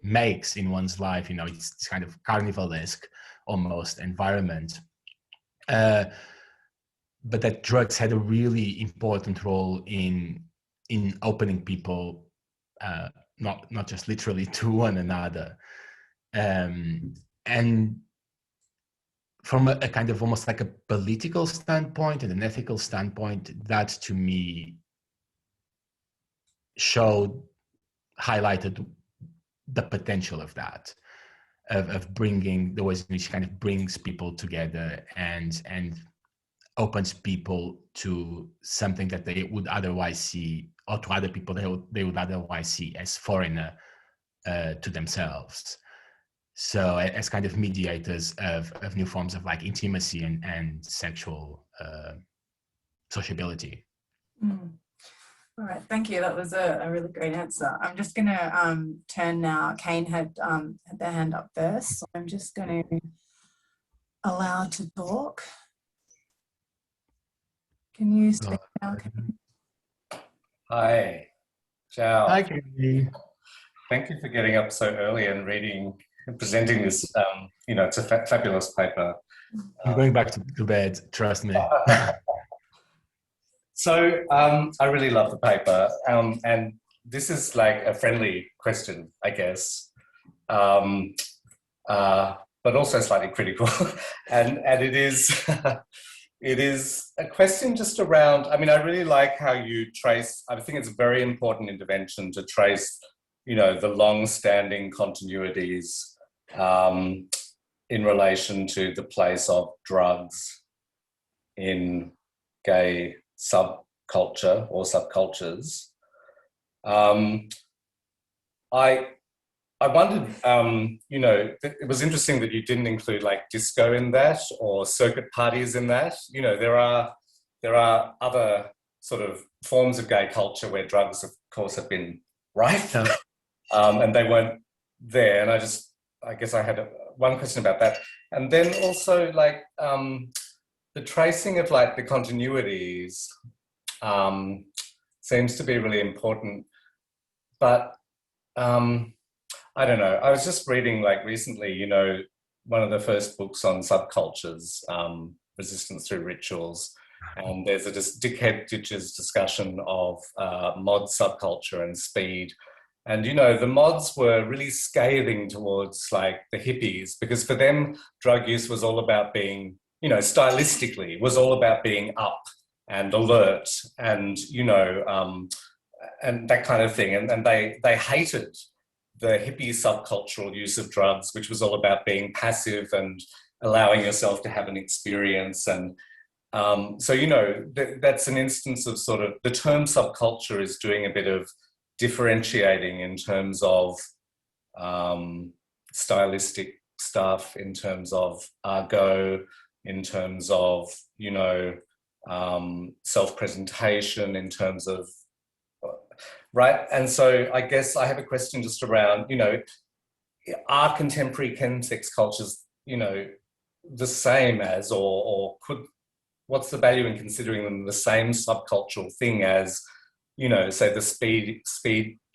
makes in one's life, you know, it's kind of carnivalesque almost environment, but that drugs had a really important role in opening people, not just literally to one another, and from a kind of almost like a political standpoint and an ethical standpoint, that to me highlighted the potential of that, of bringing the ways in which kind of brings people together and opens people to something that they would otherwise see, or to other people they would otherwise see as foreigner to themselves. So as kind of mediators of new forms of like intimacy and sexual sociability. Mm. All right, thank you. That was a really great answer. I'm just going to turn now. Kane had their hand up first, so I'm just going to allow to talk. Can you speak now, Kane? Hi, João. Hi, Katie. Thank you for getting up so early and reading and presenting this. You know, it's a fabulous paper. I'm going back to bed, trust me. So I really love the paper, and this is like a friendly question, I guess, but also slightly critical, and it is it is a question just around. I mean, I really like how you trace. I think it's a very important intervention to trace, you know, the long-standing continuities in relation to the place of drugs in gay subculture or subcultures. I wondered, you know, it was interesting that you didn't include like disco in that or circuit parties in that. You know, there are other sort of forms of gay culture where drugs, of course, have been rife, and they weren't there. And I guess I had one question about that. And then also like the tracing of like the continuities seems to be really important. But I don't know, I was just reading like recently, you know, one of the first books on subcultures, Resistance Through Rituals. And there's a Dickhead Ditch's discussion of mod subculture and speed. And, you know, the mods were really scathing towards like the hippies, because for them, drug use was all about being, you know, stylistically, was all about being up and alert and, you know, and that kind of thing. And they hated the hippie subcultural use of drugs, which was all about being passive and allowing yourself to have an experience. And so, you know, that's an instance of sort of the term subculture is doing a bit of differentiating in terms of stylistic stuff, in terms of argot, in terms of, you know, self-presentation, in terms of, right? And so I guess I have a question just around, you know, are contemporary chemsex cultures, you know, the same as, or what's the value in considering them the same subcultural thing as, you know, say the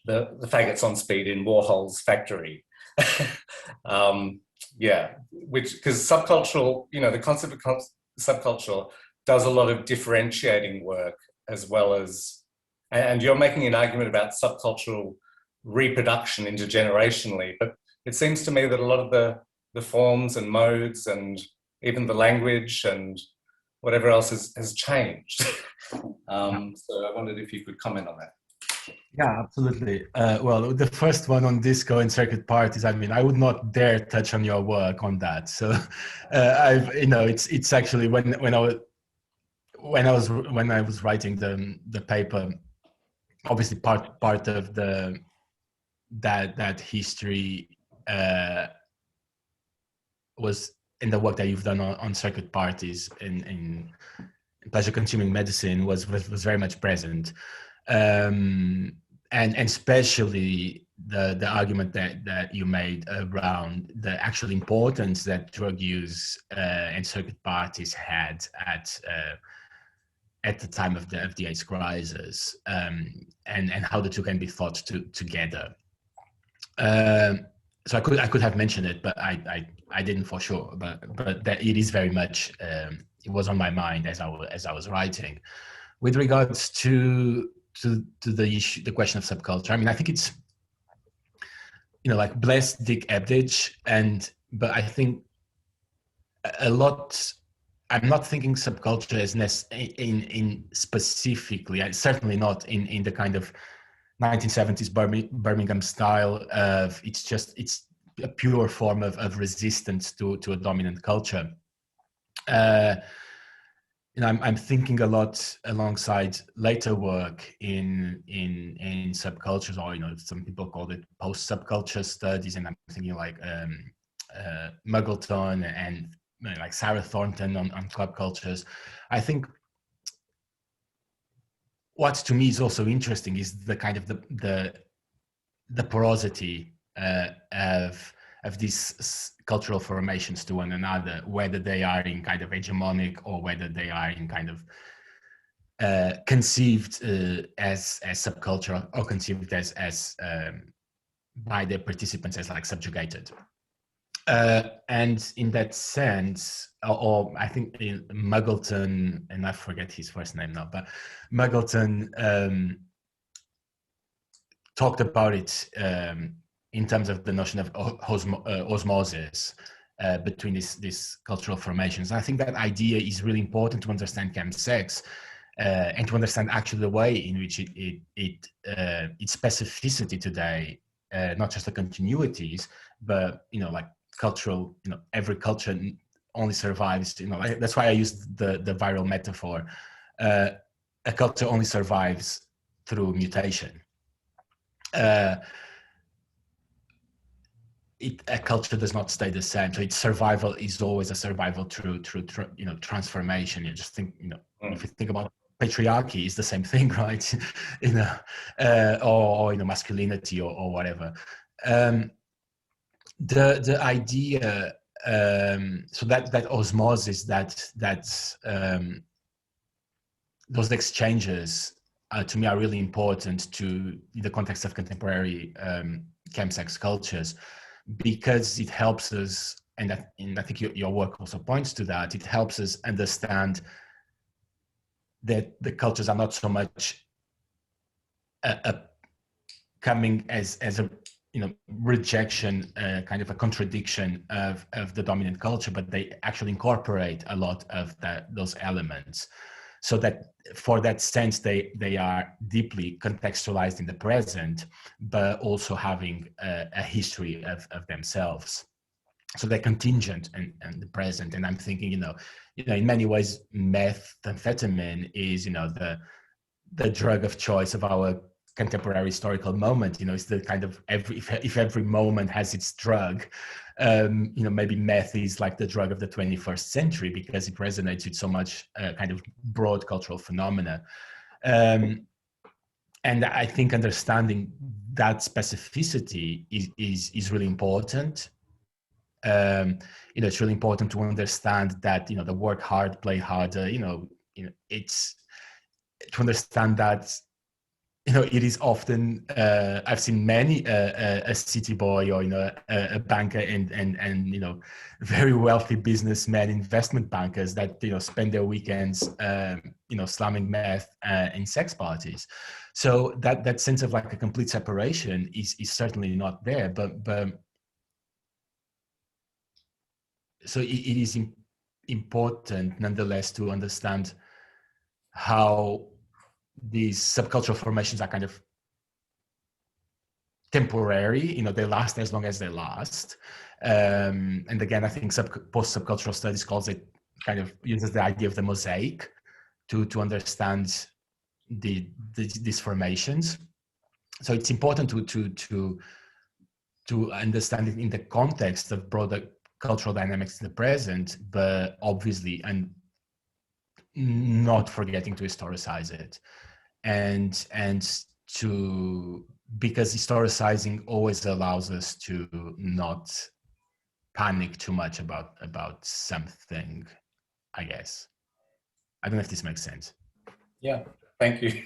faggots on speed in Warhol's factory? Yeah, because subcultural, you know, the concept of subcultural does a lot of differentiating work, as well as, and you're making an argument about subcultural reproduction intergenerationally, but it seems to me that a lot of the forms and modes and even the language and whatever else has changed. So I wondered if you could comment on that. Yeah, absolutely. Well, the first one on disco and circuit parties, I mean, I would not dare touch on your work on that. So you know, it's actually when I was writing the paper, obviously part of the that history was in the work that you've done on circuit parties in pleasure consuming medicine was very much present, and especially the argument that you made around the actual importance that drug use and circuit parties had at the time of the AIDS crisis, and how the two can be thought together. So I could have mentioned it, but I didn't for sure. But that it is very much it was on my mind as I was writing. With regards to the issue, the question of subculture, I mean, I think it's, like bless Dick Ebditch, but I think a lot. I'm not thinking subculture as in specifically, certainly not in the kind of 1970s Birmingham style of it's a pure form of resistance to a dominant culture. I'm thinking a lot alongside later work in subcultures, or some people call it post-subculture studies, and I'm thinking like Muggleton and like Sarah Thornton on club cultures. I think what to me is also interesting is the kind of the porosity of these cultural formations to one another, whether they are in kind of hegemonic or whether they are in kind of conceived as subculture or conceived as by the participants as like subjugated. And in that sense, or I think Muggleton, and I forget his first name now, but Muggleton talked about it in terms of the notion of osmosis between these cultural formations. And I think that idea is really important to understand chemsex and to understand actually the way in which its specificity today, not just the continuities, but like cultural, every culture only survives, that's why I used the viral metaphor. A culture only survives through mutation. A culture does not stay the same, so its survival is always a survival through transformation. You just think, if you think about patriarchy, it's the same thing, right? Or masculinity or whatever. The idea, so that osmosis, those exchanges, to me, are really important to the context of contemporary chemsex cultures, because it helps us, and I think your work also points to that. It helps us understand that the cultures are not so much coming as a rejection, kind of a contradiction of the dominant culture, but they actually incorporate a lot of those elements, so that for that sense they are deeply contextualized in the present, but also having a history of themselves. So they're contingent and the present. And I'm thinking, in many ways, methamphetamine is, the drug of choice of our contemporary historical moment. It's the kind of if every moment has its drug, maybe meth is like the drug of the 21st century because it resonates with so much kind of broad cultural phenomena. And I think understanding that specificity is really important. It's really important to understand that, the work hard, play harder, it's to understand that, it is often, I've seen many a city boy or, a banker and very wealthy businessmen, investment bankers that, spend their weekends, slamming meth in sex parties. So that sense of like a complete separation is certainly not there, but so it is important nonetheless to understand how these subcultural formations are kind of temporary, they last as long as they last. And again, I think post-subcultural studies uses the idea of the mosaic to understand these formations. So it's important to to understand it in the context of broader cultural dynamics in the present, but obviously, and not forgetting to historicize it, and to, because historicizing always allows us to not panic too much about something, I guess. I don't know if this makes sense. Yeah, thank you.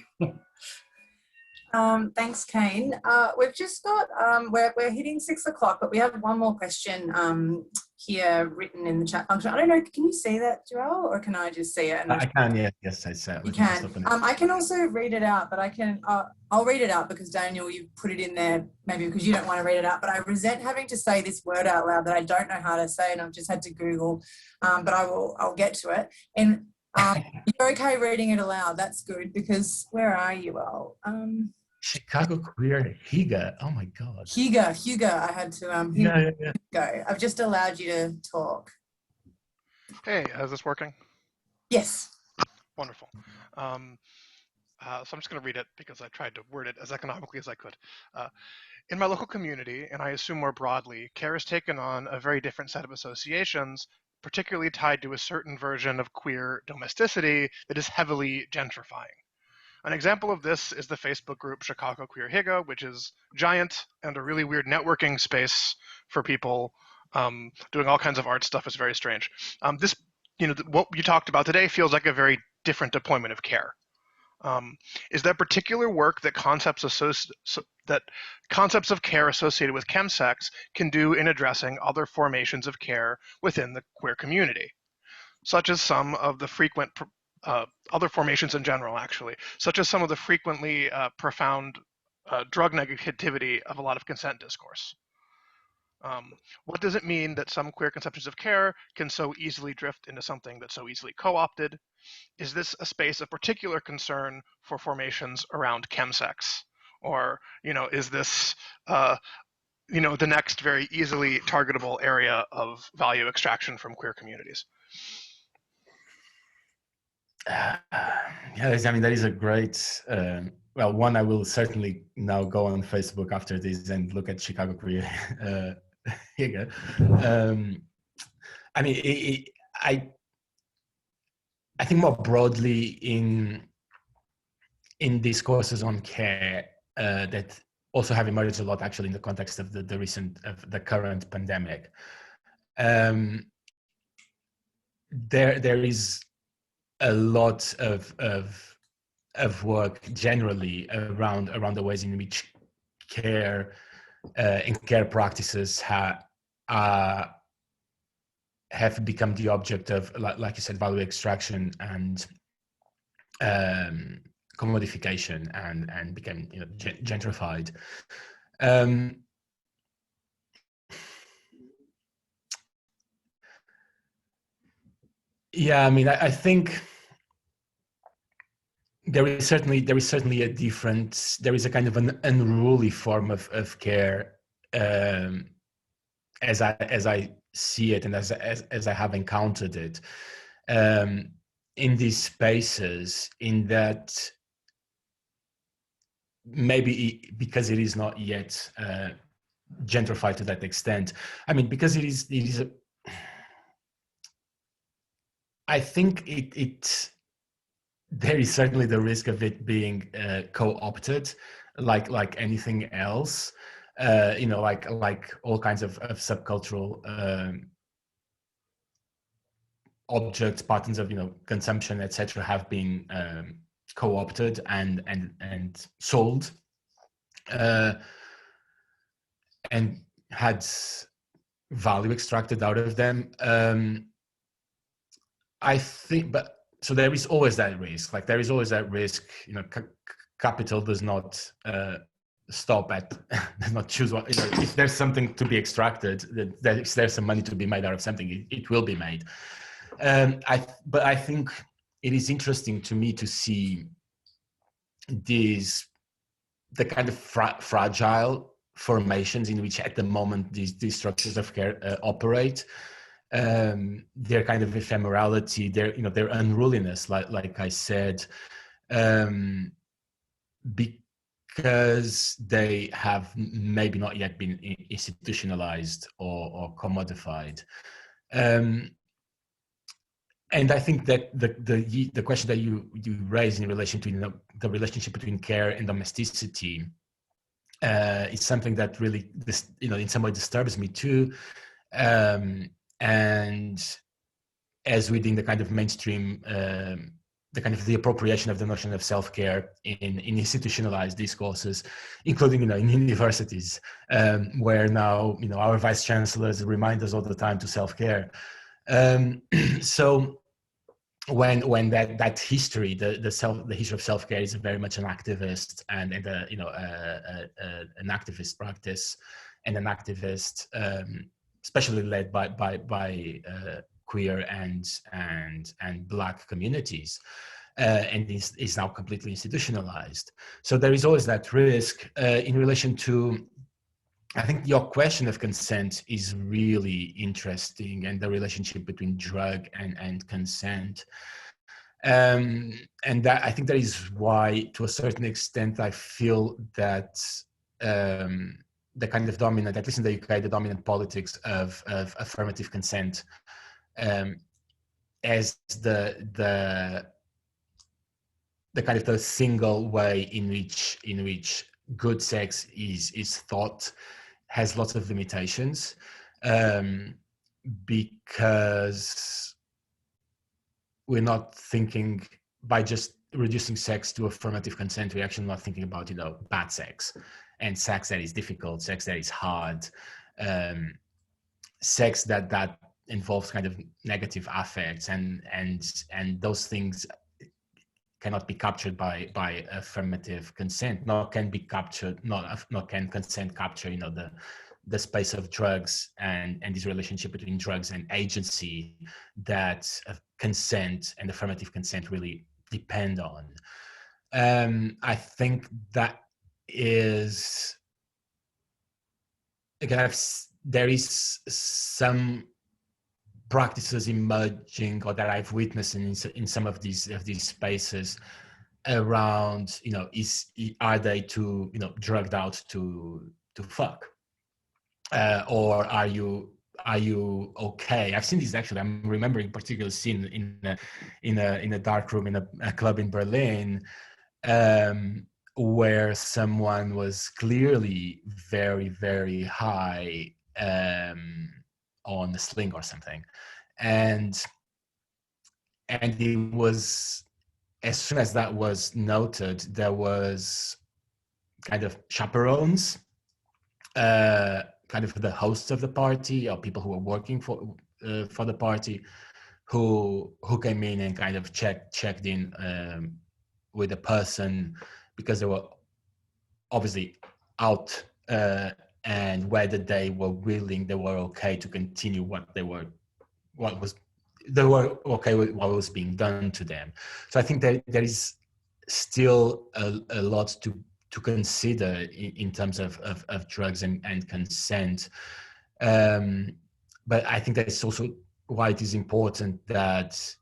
Thanks, Kane. We've just got, we're hitting 6 o'clock, but we have one more question here written in the chat function. I don't know, can you see that, João, or can I just see it? And I can, yeah, yes, I said. you can. I can also read it out, but I can, I'll read it out because Daniel, you put it in there, maybe because you don't want to read it out, but I resent having to say this word out loud that I don't know how to say, and I've just had to Google, but I'll get to it. And you're okay reading it aloud, that's good, because where are you all? Chicago queer Higa. Oh my God. Hugo, I had to Yeah. go. I've just allowed you to talk. Hey, is this working? Yes. Wonderful. So I'm just going to read it because I tried to word it as economically as I could. In my local community, and I assume more broadly, care has taken on a very different set of associations, particularly tied to a certain version of queer domesticity that is heavily gentrifying. An example of this is the Facebook group Chicago Queer Higa, which is giant and a really weird networking space for people doing all kinds of art stuff. Is very strange. This, what you talked about today feels like a very different deployment of care. Is there particular work that concepts of care associated with chemsex can do in addressing other formations of care within the queer community, such as some of the frequent other formations in general, actually, such as some of the frequently profound drug negativity of a lot of consent discourse? What does it mean that some queer conceptions of care can so easily drift into something that's so easily co-opted? Is this a space of particular concern for formations around chemsex? Or, is this, the next very easily targetable area of value extraction from queer communities? Yeah, I mean, that is a great, well, one, I will certainly now go on Facebook after this and look at Chicago Queer Higa. I mean, I think more broadly in discourses on care that also have emerged a lot actually in the context of the current pandemic. There is a lot of work generally around the ways in which care and care practices have become the object of, like you said, value extraction and commodification and became gentrified. Yeah, I mean, I think there is certainly a different, there is a kind of an unruly form of care as I see it and as I have encountered it in these spaces, in that maybe because it is not yet gentrified to that extent. I mean, because it is a, I think there is certainly the risk of it being co-opted, like anything else. Like all kinds of subcultural objects, patterns of consumption, etc., have been co-opted and sold, and had value extracted out of them. I think, but so there is always that risk. Like there is always that risk. Capital does not stop at, does not choose what. If there's something to be extracted, that if there's some money to be made out of something, it will be made. But I think it is interesting to me to see the kind of fragile formations in which at the moment these structures of care operate. Their kind of ephemerality, their unruliness, like I said, because they have maybe not yet been institutionalized or commodified. And I think that the question that you raised in relation to the relationship between care and domesticity is something that really in some way disturbs me too, and as within the kind of mainstream, the appropriation of the notion of self-care in institutionalized discourses, including in universities, where now our vice chancellors remind us all the time to self-care. So when that history, the history of self-care is very much an activist and an activist practice, and an activist, especially led by queer and Black communities, and is now completely institutionalized. So there is always that risk in relation to. I think your question of consent is really interesting, and the relationship between drug and consent. And that, I think that is why, to a certain extent, I feel that the kind of dominant, at least in the UK, the dominant politics of affirmative consent as the kind of the single way in which good sex is thought, has lots of limitations, because we're not thinking, by just reducing sex to affirmative consent, we're actually not thinking about bad sex and sex that is difficult, sex that is hard, sex that involves kind of negative affects, and those things cannot be captured by affirmative consent, nor can be captured, nor can consent capture the space of drugs and this relationship between drugs and agency that consent and affirmative consent really depend on. I think that is, again, there is some practices emerging, or that I've witnessed in some of these spaces around, are they too drugged out to fuck, or are you okay? I've seen this, actually. I'm remembering a particular scene in a dark room in a club in Berlin, where someone was clearly very, very high on a sling or something, and it was, as soon as that was noted, there was kind of chaperones, kind of the hosts of the party, or people who were working for the party, who came in and kind of checked in with the person, because they were obviously out, and whether they were okay to continue they were okay with what was being done to them. So I think that there is still a lot to consider in terms of drugs and consent. But I think that's also why it is important that,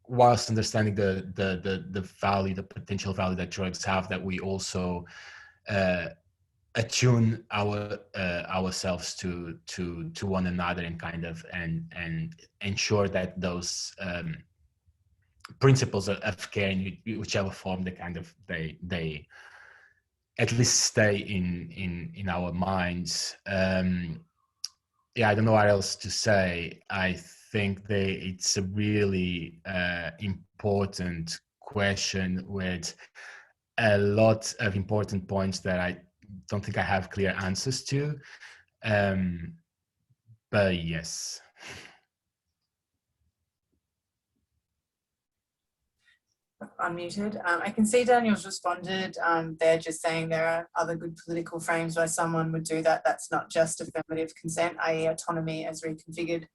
whilst understanding the value, the potential value that drugs have, that we also attune ourselves to one another, and kind of and ensure that those principles of care, in whichever form they at least stay in our minds. I don't know what else to say. I think it's a really important question with a lot of important points that I don't think I have clear answers to. But yes. Unmuted. I can see Daniel's responded. They're just saying there are other good political frames why someone would do that. That's not just affirmative consent, i.e. autonomy as reconfigured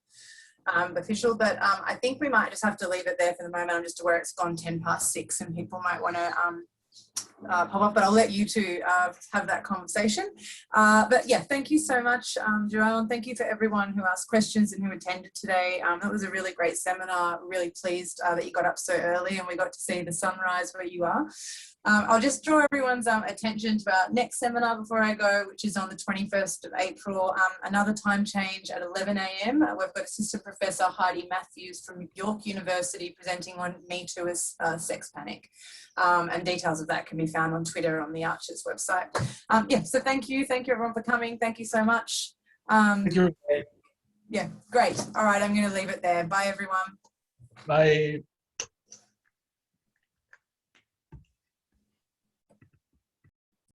official. But I think we might just have to leave it there for the moment. I'm just aware it's gone 6:10 and people might want to pop up, but I'll let you two have that conversation. But yeah, thank you so much, João, and thank you for everyone who asked questions and who attended today. That was a really great seminar. Really pleased that you got up so early and we got to see the sunrise where you are. I'll just draw everyone's attention to our next seminar before I go, which is on the 21st of April, another time change at 11 a.m. We've got Assistant Professor Heidi Matthews from York University presenting on Me Too as Sex Panic. And details of that can be found on Twitter on the ARCSHS website. Yeah, so thank you everyone for coming. Thank you so much. Thank you. Yeah, great. All right, I'm going to leave it there. Bye, everyone. Bye.